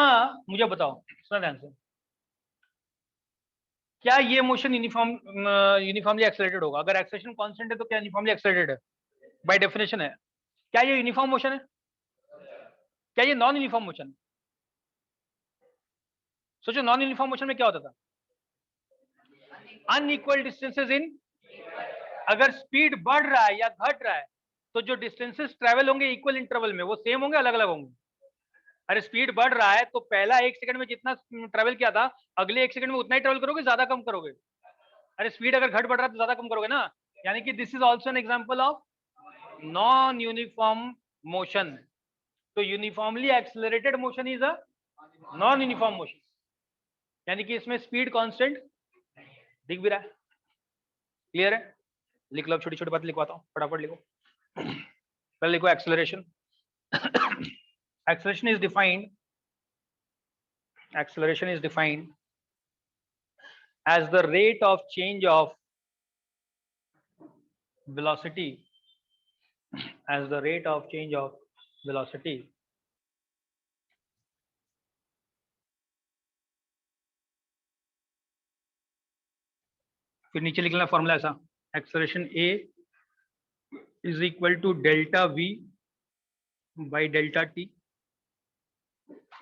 A: मुझे बताओ, सुना ध्यान से, क्या ये मोशन यूनिफॉर्मली एक्सेलरेटेड होगा? अगर एक्सेलरेशन कांस्टेंट है तो क्या यूनिफॉर्मली एक्सेलरेटेड है? बाय डेफिनेशन है। क्या ये यूनिफॉर्म मोशन है? क्या ये नॉन यूनिफॉर्म मोशन? सोचो नॉन यूनिफॉर्म मोशन में क्या होता था? अनइक्वल डिस्टेंसेस इन, अगर स्पीड बढ़ रहा है या घट रहा है, तो जो डिस्टेंसेस ट्रेवल होंगे इक्वल इंटरवल में, वो सेम होंगे, अलग अलग होंगे? अरे स्पीड बढ़ रहा है तो पहला 1 सेकंड में जितना ट्रेवल किया था, अगले 1 सेकंड में उतना ही ट्रेवल करोगे, ज्यादा कम करोगे? अरे स्पीड अगर घट बढ़ रहा है तो ज्यादा कम करोगे ना। यानी कि this is also an example of non uniform motion. तो uniformly accelerated motion is a non uniform motion, यानी कि इसमें स्पीड कांस्टेंट दिख भी रहा है। क्लियर है? लिख लो, छोटी छोटी बात लिखवाता हूँ, फटाफट लिखो। पहले लिखो acceleration. Acceleration is defined, acceleration is defined as the rate of change of velocity, as the rate of change of velocity फिर नीचे लिखना फॉर्मूला ऐसा, acceleration a is equal to delta v by delta t,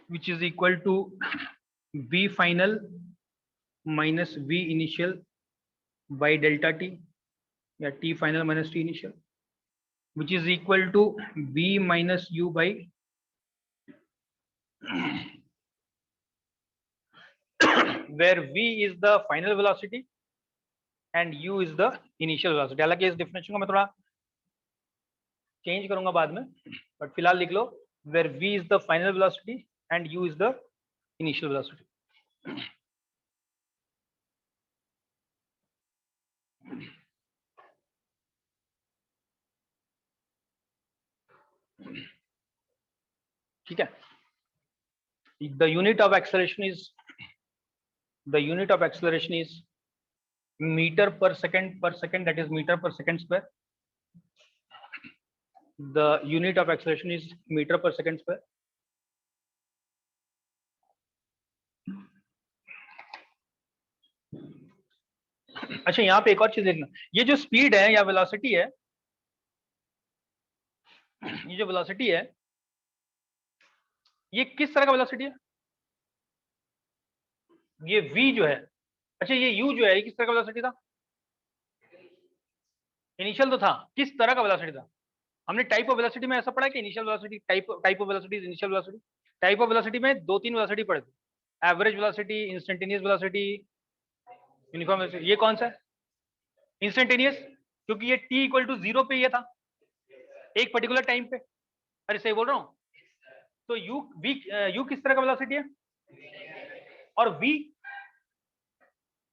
A: which is equal to v final minus v initial by delta t, या t final minus t initial, which is equal to v minus u by where v is the final velocity and u is the initial velocity। हालांकि इस डिफिनेशन को मैं थोड़ा चेंज करूंगा बाद में, बट फिलहाल लिख लो where v is the final velocity and u is the initial velocity। ठीक है। The unit of acceleration is meter per second, that is meter per second square। The unit of acceleration is meter per second square। अच्छा, यहाँ पे एक और चीज देखना, ये जो स्पीड है या वेलोसिटी है, ये जो वेलोसिटी है, ये किस तरह का वेलोसिटी है? ये v जो है, अच्छा ये u जो है, ये किस तरह का वेलोसिटी था? इनिशियल तो था, किस तरह का वेलोसिटी था? हमने टाइप ऑफ वेलोसिटी में ऐसा पढ़ा कि initial velocity, type of velocity, initial velocity. Type of velocity में 2-3 वेलोसिटी पढ़े थे, average velocity, instantaneous velocity, uniform velocity. ये कौन सा है? इंस्टेंटेनियस, क्योंकि ये t इक्वल टू 0 पे ये था, एक पर्टिकुलर टाइम पे। अरे सही बोल रहा हूँ? तो u किस तरह का वेलोसिटी है? और v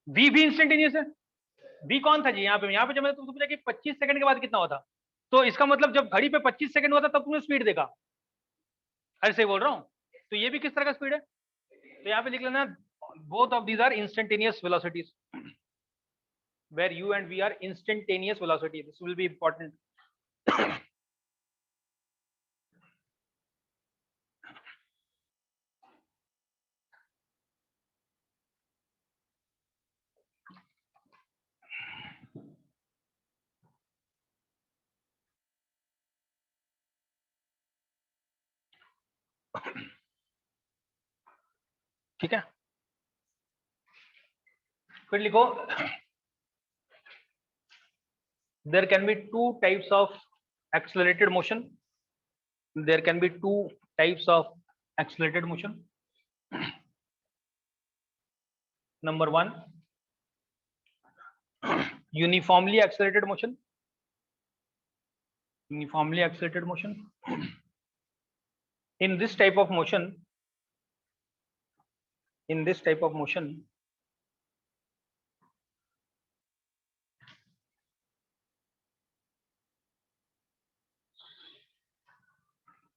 A: भी इंस्टेंटेनियस है। बी कौन था जी यहाँ पे जब मैंने तुमसे पूछा कि 25 सेकंड के बाद कितना होता, तो इसका मतलब जब घड़ी पे 25 सेकंड हुआ था तब तुमने स्पीड देखा, ऐसे ही बोल रहा हूँ। तो ये भी किस तरह का स्पीड है, तो यहाँ पे लिख लेना both of these are instantaneous velocities, where u and v are instantaneous velocity. This will be important. ठीक है, फिर लिखो there can be two types of accelerated motion. There can be two types of accelerated motion. Number one, uniformly accelerated motion. Uniformly accelerated motion. In this type of motion,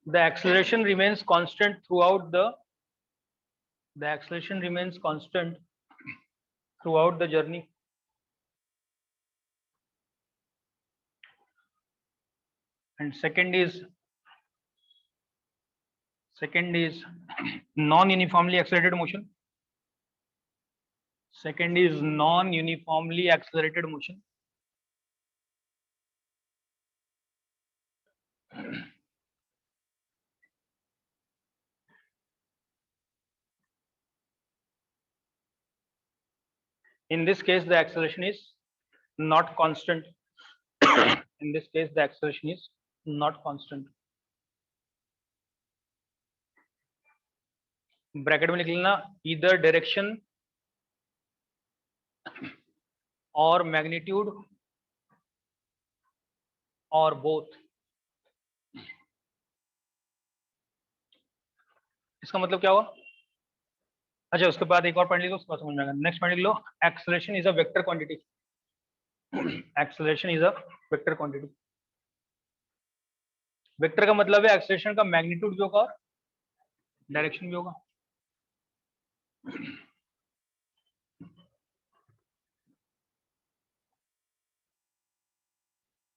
A: the acceleration remains constant throughout the journey. And second is non-uniformly accelerated motion. Second is non-uniformly accelerated motion. In this case, the acceleration is not constant. In this case, the acceleration is not constant. Bracket में लिख लेना either direction or magnitude or both. इसका मतलब क्या हुआ? अच्छा, उसके बाद एक और पॉइंट लिख लो, उसके बाद समझ में आएगा। नेक्स्ट पॉइंट लिख लो, acceleration is a vector quantity. Acceleration is a vector quantity. Vector का मतलब है एक्सेलरेशन का मैग्नीट्यूड भी होगा और डायरेक्शन भी होगा।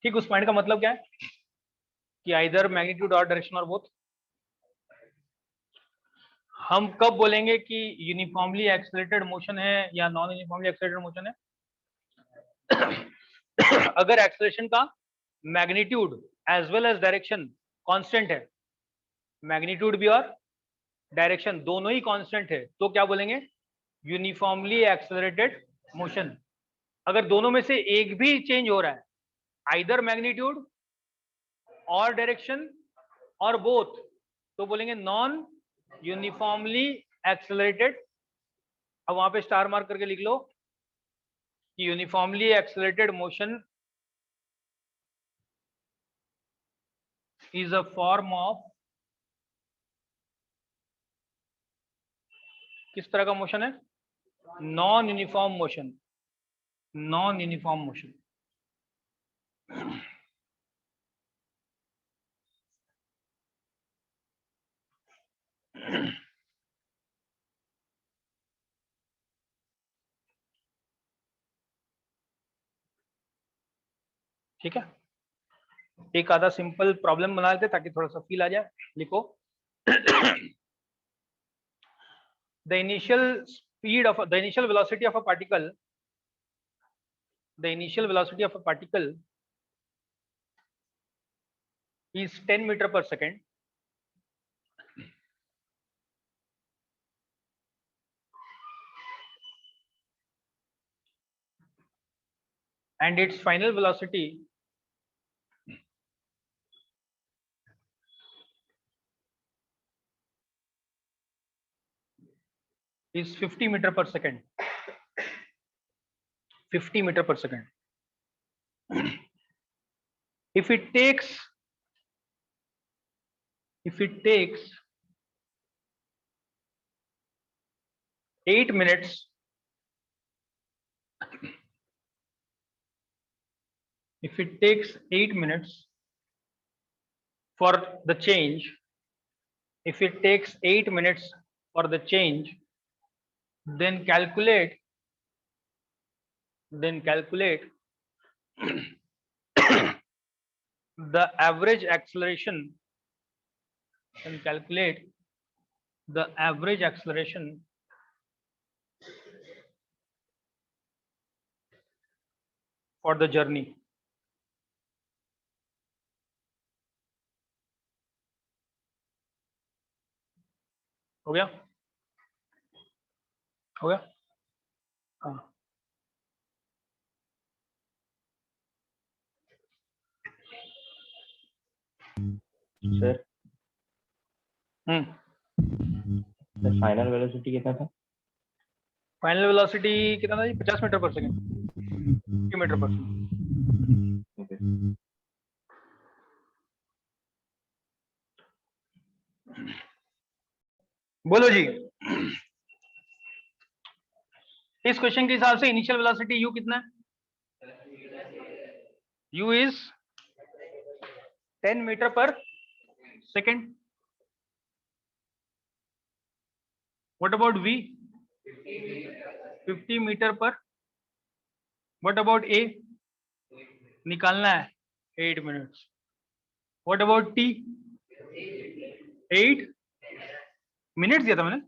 A: ठीक, उस पॉइंट का मतलब क्या है कि आइदर मैग्नीट्यूड और डायरेक्शन और बोथ। हम कब बोलेंगे कि यूनिफॉर्मली एक्सेलरेटेड मोशन है या नॉन यूनिफॉर्मली एक्सेलरेटेड मोशन है? अगर एक्सेलरेशन का magnitude as well as direction constant है, मैग्नीट्यूड भी और डायरेक्शन दोनों ही कांस्टेंट है, तो क्या बोलेंगे? Uniformly accelerated motion. अगर दोनों में से एक भी चेंज हो रहा है, आइदर मैग्नीट्यूड और डायरेक्शन और बोथ, तो बोलेंगे नॉन यूनिफॉर्मली एक्सेलरेटेड। अब वहां पे स्टार मार्क करके लिख लो कि uniformly accelerated motion is a form of, किस तरह का मोशन है? Non uniform motion. Non uniform motion. ठीक है, एक आधा सिंपल प्रॉब्लम बना लेते ताकि थोड़ा सा फील आ जाए। लिखो the initial velocity of a particle, the initial velocity of a particle is 10 meter per second, and its final velocity is 50 meter per second. 50 meter per second. If it takes 8 minutes if it takes 8 minutes for the change, if it takes 8 minutes for the change, then calculate the average acceleration, and calculate the average acceleration for the journey. हो गया? हो गया? हाँ.
B: सर फाइनल वेलोसिटी कितना था?
A: फाइनल वेलोसिटी कितना था जी? 50 meter per second, 50 meter per second.
B: Okay.
A: बोलो जी. इस क्वेश्चन के हिसाब से इनिशियल वेलोसिटी u कितना है? u is 10 meter per second. What about v? 50 meter per. What about a? निकालना है 8 minutes. What about t? 8 minutes दिया था मैंने,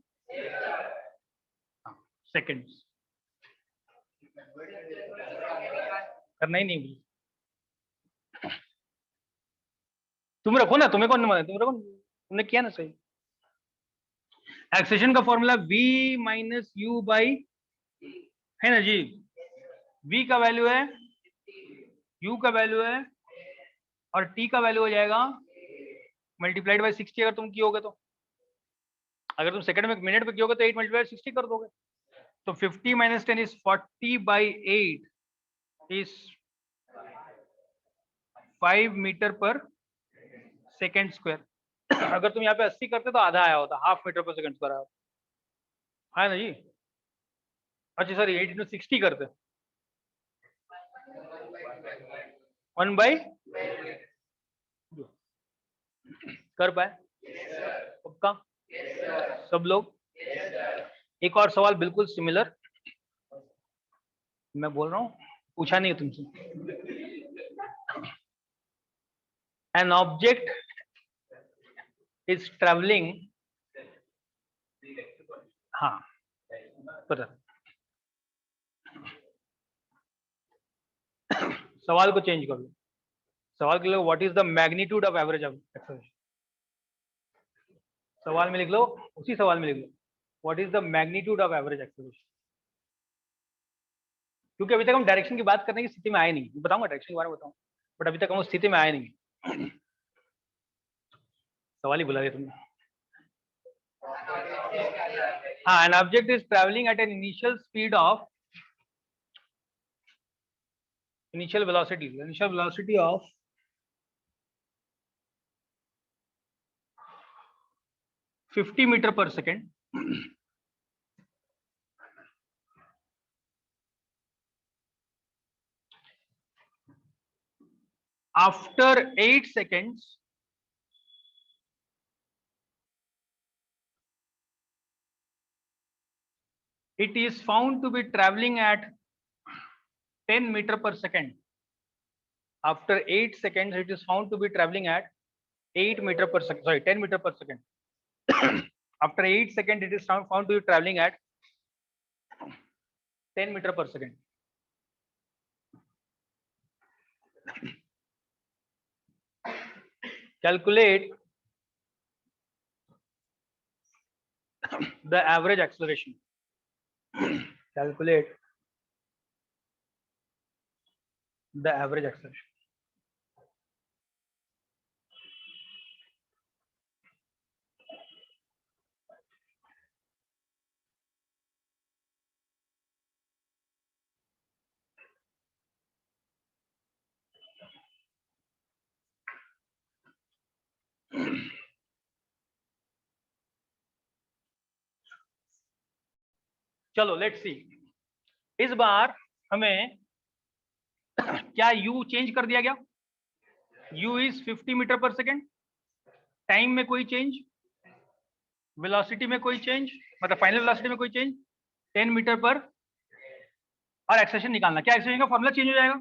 A: सेकंड्स. करना ही नहीं. तुम रखो ना, तुम्हें कौन माना? तुम रखो, तुमने किया ना सही. एक्सेलेरेशन का formula v minus u by, है ना जी. v का वैल्यू है, u का वैल्यू है, और t का वैल्यू हो जाएगा मल्टीप्लाइड बाई 60. अगर तुम कियोगे तो, अगर तुम सेकंड में मिनट पे कियोगे तो 8 मल्टीप्लाइड 60 कर दोगे. तो 50 minus 10 is 40 by 8 is 5 metre per second square. अगर तुम यहाँ पे 80 करते तो आधा आया होता, half metre per second square आया होता, है ना जी. अच्छा सॉरी, 8 इंटू 60 करते 1 बाई, कर पाए पक्का सब लोग? एक और सवाल बिल्कुल सिमिलर मैं बोल रहा हूँ, पूछा नहीं है तुमसे. एन ऑब्जेक्ट इज ट्रेवलिंग, हाँ पता. सवाल को चेंज कर लो. सवाल के लिए what is the magnitude of average acceleration. सवाल में लिख लो, उसी सवाल में लिख लो what is the magnitude of average acceleration. क्योंकि अभी तक हम डायरेक्शन की बात करने की स्थिति में आए नहीं. बताऊंगा डायरेक्शन के बारे में बताऊं, बट अभी तक हम उस स्थिति में आए नहीं. सवाल ही बुला दिया तुमने. हाँ, an object is travelling eight an initial speed of, initial velocity of 50 meter per second. After 8 seconds, it is found to be traveling at 10 meter per second. After 8 seconds, it is found to be traveling at 8 meter per second. Sorry, 10 meter per second. After 8 seconds, it is found to be traveling at 10 meter per second. Calculate the average acceleration. Calculate the average acceleration. चलो लेट्स सी. इस बार हमें क्या u चेंज कर दिया गया? u is 50 meter per second, time में कोई चेंज, वेलोसिटी में कोई चेंज, मतलब फाइनल वेलोसिटी में कोई चेंज, 10 मीटर पर, और एक्सेलरेशन निकालना। क्या एक्सेलरेशन का फॉर्मूला चेंज हो जाएगा?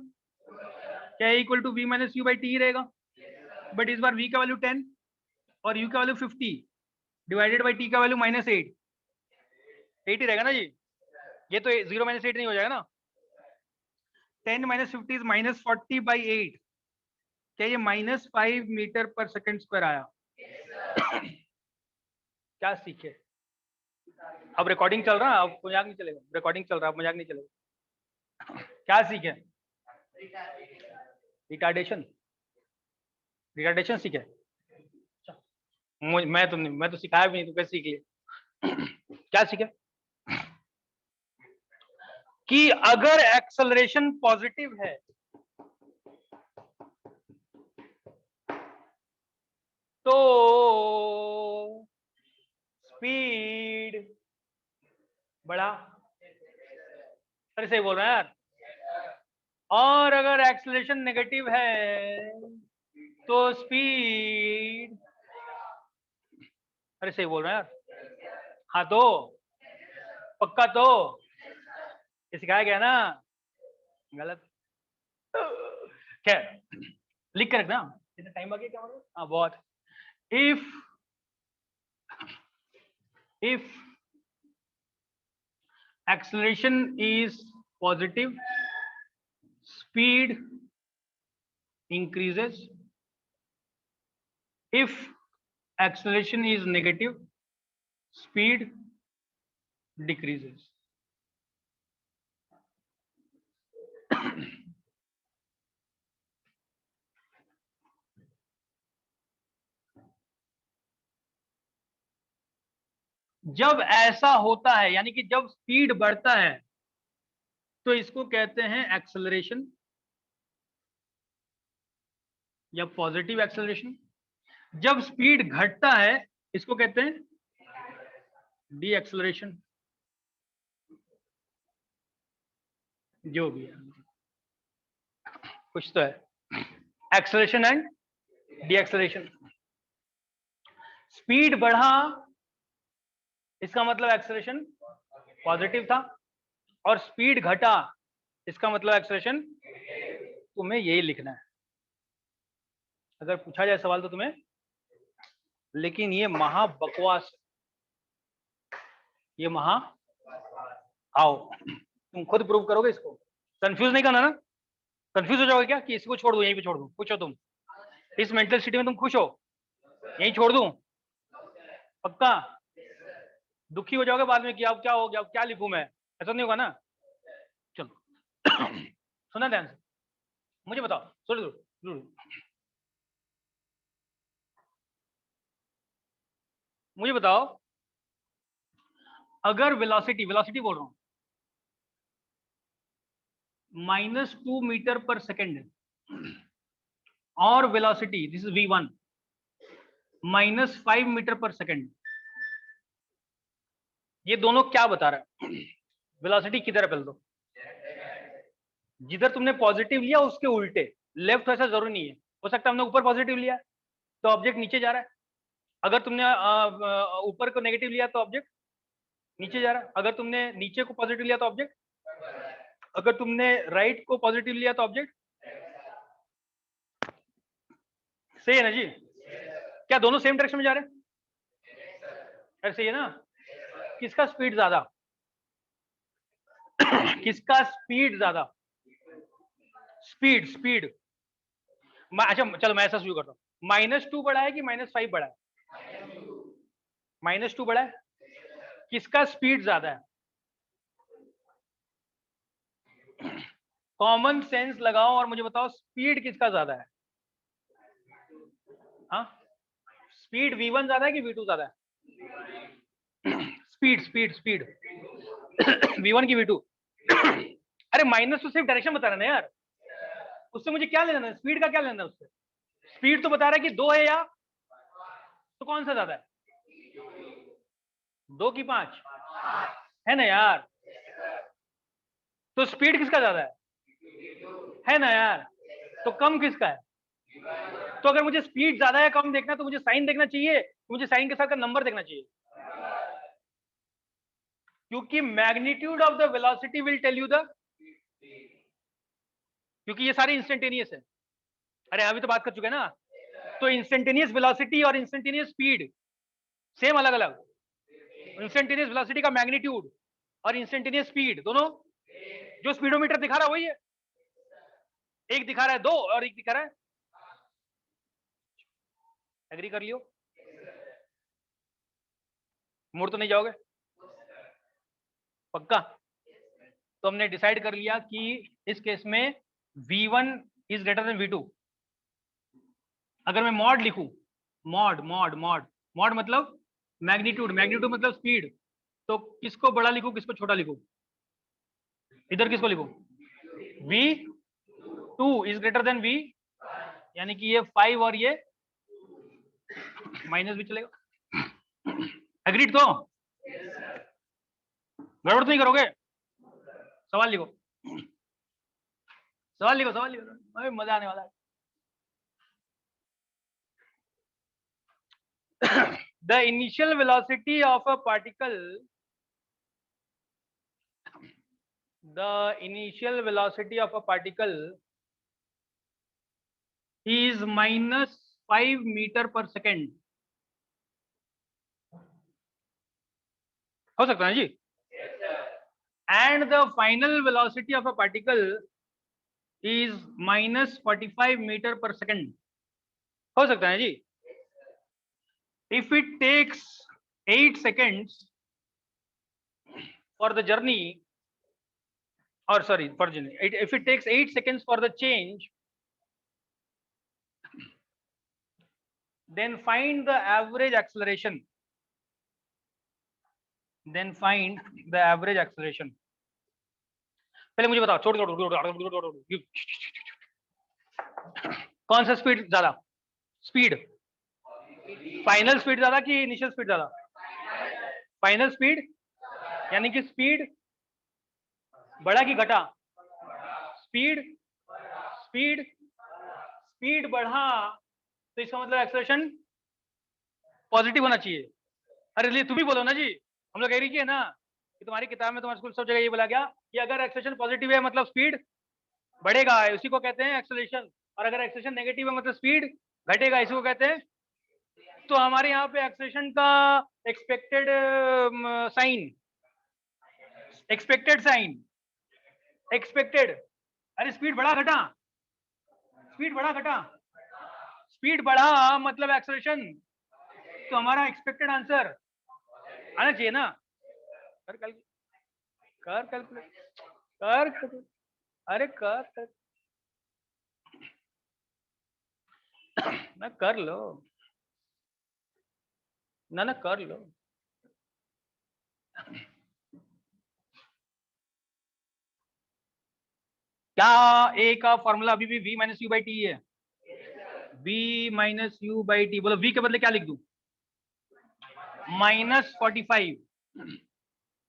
A: क्या equal to v minus u by t रहेगा, बट इस बार v का वैल्यू 10 और u का वैल्यू 50 डिवाइडेड बाई t का वैल्यू -8 ही रहेगा ना जी। ये तो 0 - 8 नहीं हो जाएगा ना। 10 - 50 इज -40/8। क्या ये -5 मीटर पर सेकेंड स्क्वायर आया? क्या सीखे? अब रिकॉर्डिंग चल रहा है, अब मजाक नहीं चलेगा। रिकॉर्डिंग चल रहा है, अब मजाक नहीं चलेगा। क्या सीखे? रिटार्डेशन। रिटार्डेशन सीखे? मैं तो सिखाया भी नहीं, तो कैसे सीख लिए? क्या सीखे? कि अगर एक्सेलरेशन पॉजिटिव है तो स्पीड बढ़ा। अरे सही बोल रहे हैं यार। और अगर एक्सेलरेशन नेगेटिव है तो स्पीड, अरे सही बोल रहे हैं यार। हाँ तो पक्का तो ये सिखाया गया ना, गलत। खैर लिख कर रखना। कितना टाइम बाकी है? क्या मतलब? हाँ बहुत। if acceleration is positive, speed increases. If acceleration is negative, speed decreases. जब ऐसा होता है, यानी कि जब स्पीड बढ़ता है, तो इसको कहते हैं एक्सेलरेशन या पॉजिटिव एक्सेलरेशन। जब स्पीड घटता है, इसको कहते हैं डी एक्सेलरेशन। जो भी है कुछ तो है। Acceleration and D acceleration. Speed बढ़ा, इसका मतलब एक्सेलरेशन पॉजिटिव था, और स्पीड घटा, इसका मतलब एक्सेलरेशन। तुम्हें यही लिखना है अगर पूछा जाए सवाल तो तुम्हें। लेकिन ये महा बकवास, ये महा, आओ तुम खुद प्रूव करोगे इसको। कंफ्यूज नहीं करना ना। कंफ्यूज हो जाओगे क्या कि इसको छोड़ दूं, यहीं पे छोड़ दूं? खुश हो तुम? इस मेंटल सिटी में तुम खुश हो? यहीं छोड़ दूं? पक्का? दुखी हो जाओगे बाद में कि अब क्या हो गया, अब क्या लिखूं मैं? ऐसा नहीं होगा ना। चलो सुना ध्यान से, मुझे बताओ। सुनो मुझे बताओ, अगर वेलोसिटी बोल रहा हूं -2 मीटर पर सेकेंड, और velocity this is v1 -5 metre per second, ये दोनों क्या बता रहा है? वेलोसिटी किधर है? पहले तो जिधर तुमने पॉजिटिव लिया उसके उल्टे, लेफ्ट ऐसा जरूरी नहीं है। हो सकता है हमने ऊपर पॉजिटिव लिया तो ऑब्जेक्ट नीचे जा रहा है। अगर तुमने ऊपर को नेगेटिव लिया तो ऑब्जेक्ट नीचे जा रहा है। अगर तुमने नीचे को पॉजिटिव लिया तो ऑब्जेक्ट, अगर तुमने राइट को पॉजिटिव लिया तो ऑब्जेक्ट। सही है ना जी? क्या दोनों सेम डायरेक्शन में जा रहे हैं? ऐसे ही है ना? किसका स्पीड ज्यादा? किसका स्पीड ज्यादा? स्पीड। अच्छा चलो मैं ऐसा शुरू करता हूँ। -2 बड़ा है कि -5 बड़ा है? -2 बड़ा है। किसका स्पीड ज्यादा है? कॉमन सेंस लगाओ और मुझे बताओ स्पीड किसका ज्यादा है? हाँ, स्पीड v1 ज्यादा है कि v2 ज्यादा है? स्पीड v1 की v2? अरे माइनस तो सिर्फ डायरेक्शन बता रहा है ना यार, उससे मुझे क्या लेना है? स्पीड का क्या लेना है उससे? स्पीड तो बता रहा है कि 2 है, या तो कौन सा ज्यादा है? 2 की 5 है ना यार? तो स्पीड किसका ज्यादा है ना यार, तो कम किसका है? तो अगर मुझे स्पीड ज्यादा या कम देखना है तो मुझे साइन देखना चाहिए, मुझे साइन के साथ का नंबर देखना चाहिए, क्योंकि magnitude of the velocity will tell you the, क्योंकि ये सारे इंस्टेंटेनियस है। अरे अभी तो बात कर चुके हैं ना, तो इंस्टेंटेनियस वेलोसिटी और इंस्टेंटेनियस स्पीड सेम अलग अलग, इंस्टेंटेनियस वेलोसिटी का मैग्नीट्यूड और इंस्टेंटेनियस स्पीड दोनों जो स्पीडोमीटर दिखा रहा है वही है, एक दिखा रहा है 2 और एक दिखा रहा है, एग्री कर लियो, मुड़ तो नहीं जाओगे पक्का? तो हमने डिसाइड कर लिया कि इस केस में v1 is greater than v2। अगर मैं मॉड लिखूं, मॉड मॉड मॉड मॉड मतलब मैग्नीट्यूड, मैग्नीट्यूड मतलब स्पीड, तो किसको बड़ा लिखूं किसको छोटा लिखूं? इधर किसको लिखूं? v2 is greater than v, यानी कि ये 5 और ये माइनस भी चलेगा। एग्रीड? तो गड़बड़ तो नहीं करोगे? सवाल लिखो, सवाल लिखो, सवाल लिखो, अरे मजा आने वाला है। The initial velocity of a particle, the initial velocity of a particle is minus 5 meter per second। हो सकता है जी? And the final velocity of a particle is minus 45 meter per second। हो सकता है जी? If it takes 8 seconds for the journey, or sorry, for journey, if it takes 8 seconds for the change, then find the average acceleration, then find the average acceleration। पहले मुझे बताओ, छोड़ कौन सा स्पीड ज्यादा? स्पीड, फाइनल स्पीड ज्यादा कि इनिशियल स्पीड ज्यादा? फाइनल स्पीड, यानी कि स्पीड बढ़ा कि घटा? स्पीड, स्पीड, स्पीड बढ़ा तो इसका मतलब एक्सेलरेशन पॉजिटिव होना चाहिए। अरे लिए तुम ही बोलो ना जी, हम लोग एग्री किए ना कि तुम्हारी किताब में, तुम्हारे स्कूल सब जगह ये बोला गया कि अगर एक्सेलरेशन पॉजिटिव है मतलब स्पीड बढ़ेगा, उसी को कहते हैं एक्सेलरेशन, और अगर एक्सेलरेशन नेगेटिव है मतलब स्पीड घटेगा, इसी को कहते हैं। तो हमारे यहाँ पे एक्सेलरेशन का expected sign, expected sign, expected, अरे स्पीड बढ़ा घटा, स्पीड बढ़ा घटा, स्पीड बढ़ा मतलब एक्सेलरेशन, तो हमारा एक्सपेक्टेड आंसर आना चाहिए ना। कर कैलकुलेट, कर, अरे कर ना, कर लो ना, ना कर लो। क्या ए का फॉर्मूला अभी भी v minus u by T है? v minus u by T, बोलो v के बदले क्या लिख दूं? -45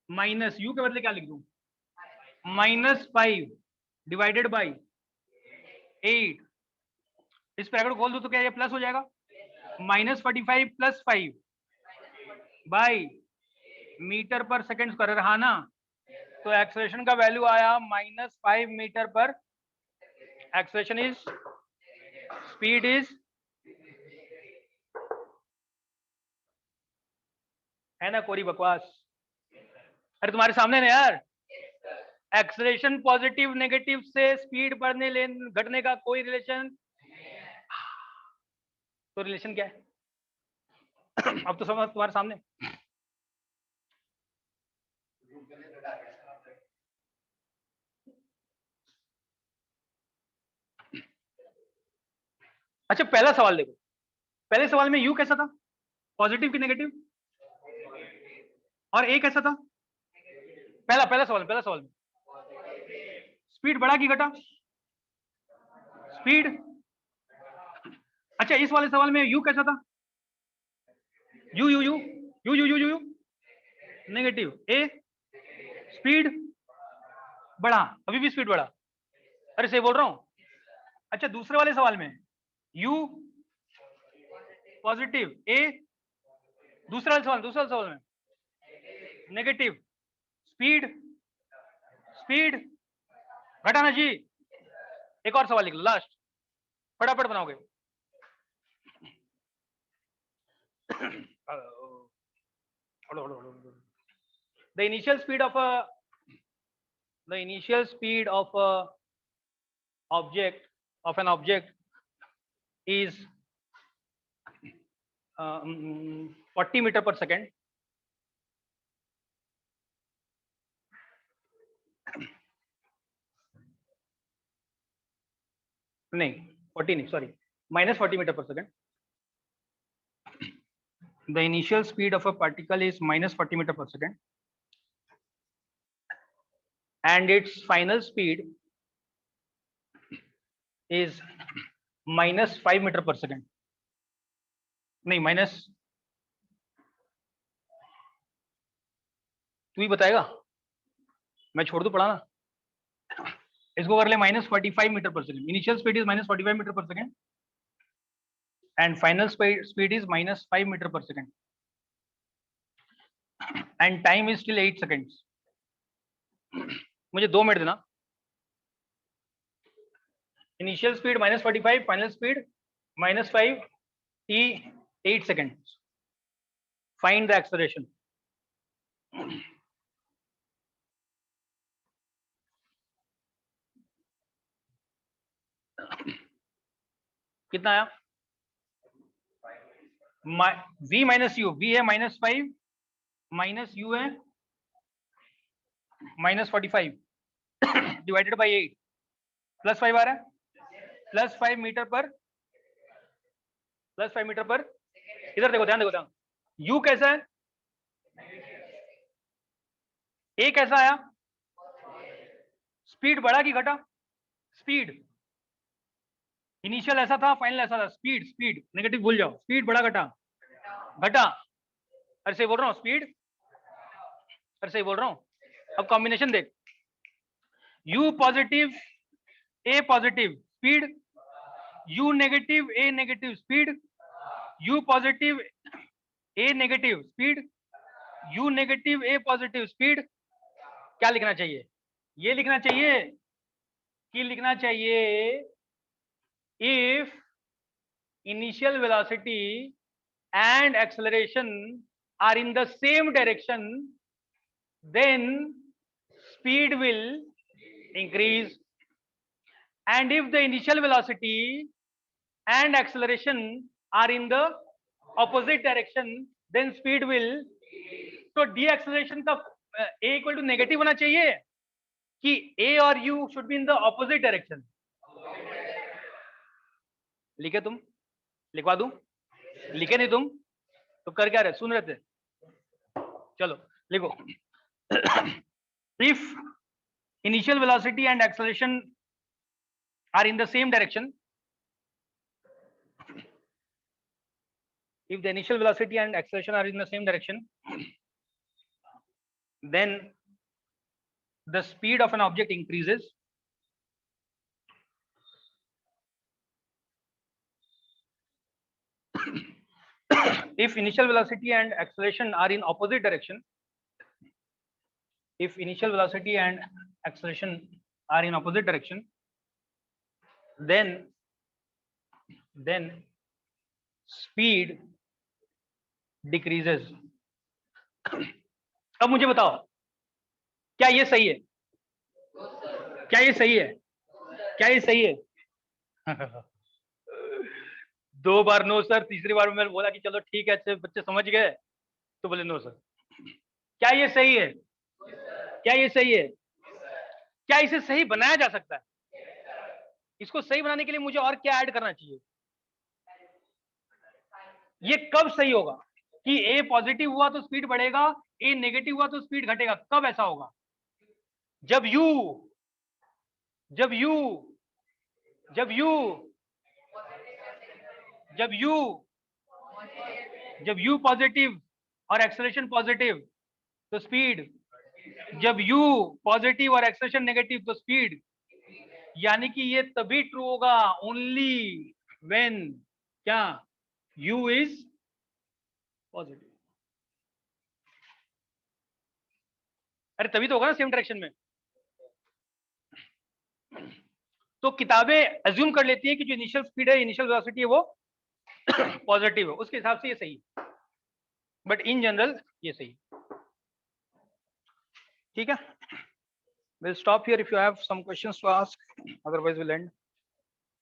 A: माइनस यू के बदले क्या लिख दूं? -5 डिवाइडेड बाई 8। इस ब्रैकेट को खोल दूं तो क्या ये प्लस हो जाएगा? -45 + 5 by metre per second square रहा ना, तो एक्सेलरेशन का वैल्यू आया -5 मीटर पर, एक्सेलरेशन इज, स्पीड इज, है ना कोरी बकवास? अरे तुम्हारे सामने ना यार, एक्सेलरेशन पॉजिटिव नेगेटिव से स्पीड बढ़ने घटने का कोई रिलेशन, तो रिलेशन क्या है? अब तो समझ तुम्हारे सामने। अच्छा पहला सवाल देखो, पहले सवाल में यू कैसा था? पॉजिटिव कि नेगेटिव? और ए कैसा था? पहला सवाल में स्पीड बढ़ा कि घटा? स्पीड। अच्छा इस वाले सवाल में यू कैसा था? You you you you you you you you negative. A speed बढ़ा, अभी भी स्पीड बढ़ा। अरे सही बोल रहा हूं? अच्छा दूसरे वाले सवाल में u पॉजिटिव, a दूसरा सवाल में नेगेटिव, स्पीड घटाना जी। एक और सवाल लिख लो लास्ट, फटाफट बनाओगे। The initial speed of an object is 40 meter per second. नहीं 40 नहीं, sorry, -40 meter per second. The initial speed of a particle is -40 meter per second, and its final speed is -5 meter per second. नहीं माइनस, तू ही बताएगा, मैं छोड़ दूं पढ़ाना। इसको कर ले -45 meter per second. Initial speed is -45 meter per second and final speed is -5 metre per second and time is still 8 seconds. मुझे 2 मिनट देना। Initial speed -45, final speed -5 t 8 seconds. Find the acceleration. कितना आया? v माइनस u, v है -5 माइनस u है -45 डिवाइडेड बाई 8 +5 आ रहा है, +5 मीटर पर इधर देखो, ध्यान देखो, u कैसा है, a कैसा आया, स्पीड बढ़ा कि घटा? स्पीड इनिशियल ऐसा था, फाइनल ऐसा था। स्पीड नेगेटिव भूल जाओ, स्पीड बढ़ा घटा? अरे सही बोल रहा हूँ, स्पीड अरे सही बोल रहा हूँ। अब कॉम्बिनेशन देख, u positive a positive speed, u negative a negative speed, u positive a negative speed, u negative a positive speed. क्या लिखना चाहिए? ये लिखना चाहिए कि लिखना चाहिए if initial velocity and acceleration are in the same direction, then speed will increase, and if the initial velocity and acceleration are in the opposite direction, then speed will, तो deceleration का a equal to नेगेटिव होना चाहिए कि a और u should be in the opposite direction। लिखे तुम? लिखवा दूं? लिखे नहीं तुम तो कर क्या रहे, सुन रहे थे? चलो लिखो। If initial velocity and acceleration are in the same direction, if the initial velocity and acceleration are in the same direction, then the speed of an object increases, if initial velocity and acceleration are in opposite direction, if initial velocity and acceleration are in opposite direction, then speed decreases। अब मुझे बताओ, क्या ये सही है? क्या ये सही है? क्या ये सही है? 2 बार नो सर, तीसरी बार मैंने बोला कि चलो ठीक है, अच्छे बच्चे समझ गए, तो बोले नो सर। क्या ये सही है? क्या ये सही है? क्या इसे सही बनाया जा सकता है? इसको सही बनाने के लिए मुझे और क्या ऐड करना चाहिए? ये कब सही होगा कि a पॉजिटिव हुआ तो स्पीड बढ़ेगा, a नेगेटिव हुआ तो स्पीड घटेगा? कब ऐसा होगा? जब u पॉजिटिव और एक्सेलरेशन पॉजिटिव तो स्पीड, जब u पॉजिटिव और एक्सेलरेशन नेगेटिव तो स्पीड, यानी कि ये तभी ट्रू होगा ओनली व्हेन क्या u इज पॉजिटिव। अरे तभी तो होगा ना सेम डायरेक्शन में। तो किताबें अज्यूम कर लेती है कि जो इनिशियल स्पीड है, इनिशियल वेलोसिटी है वो पॉजिटिव है, उसके हिसाब से ये सही, बट इन जनरल ये सही। ठीक है, we'll stop here if you have some questions to ask, otherwise we'll end.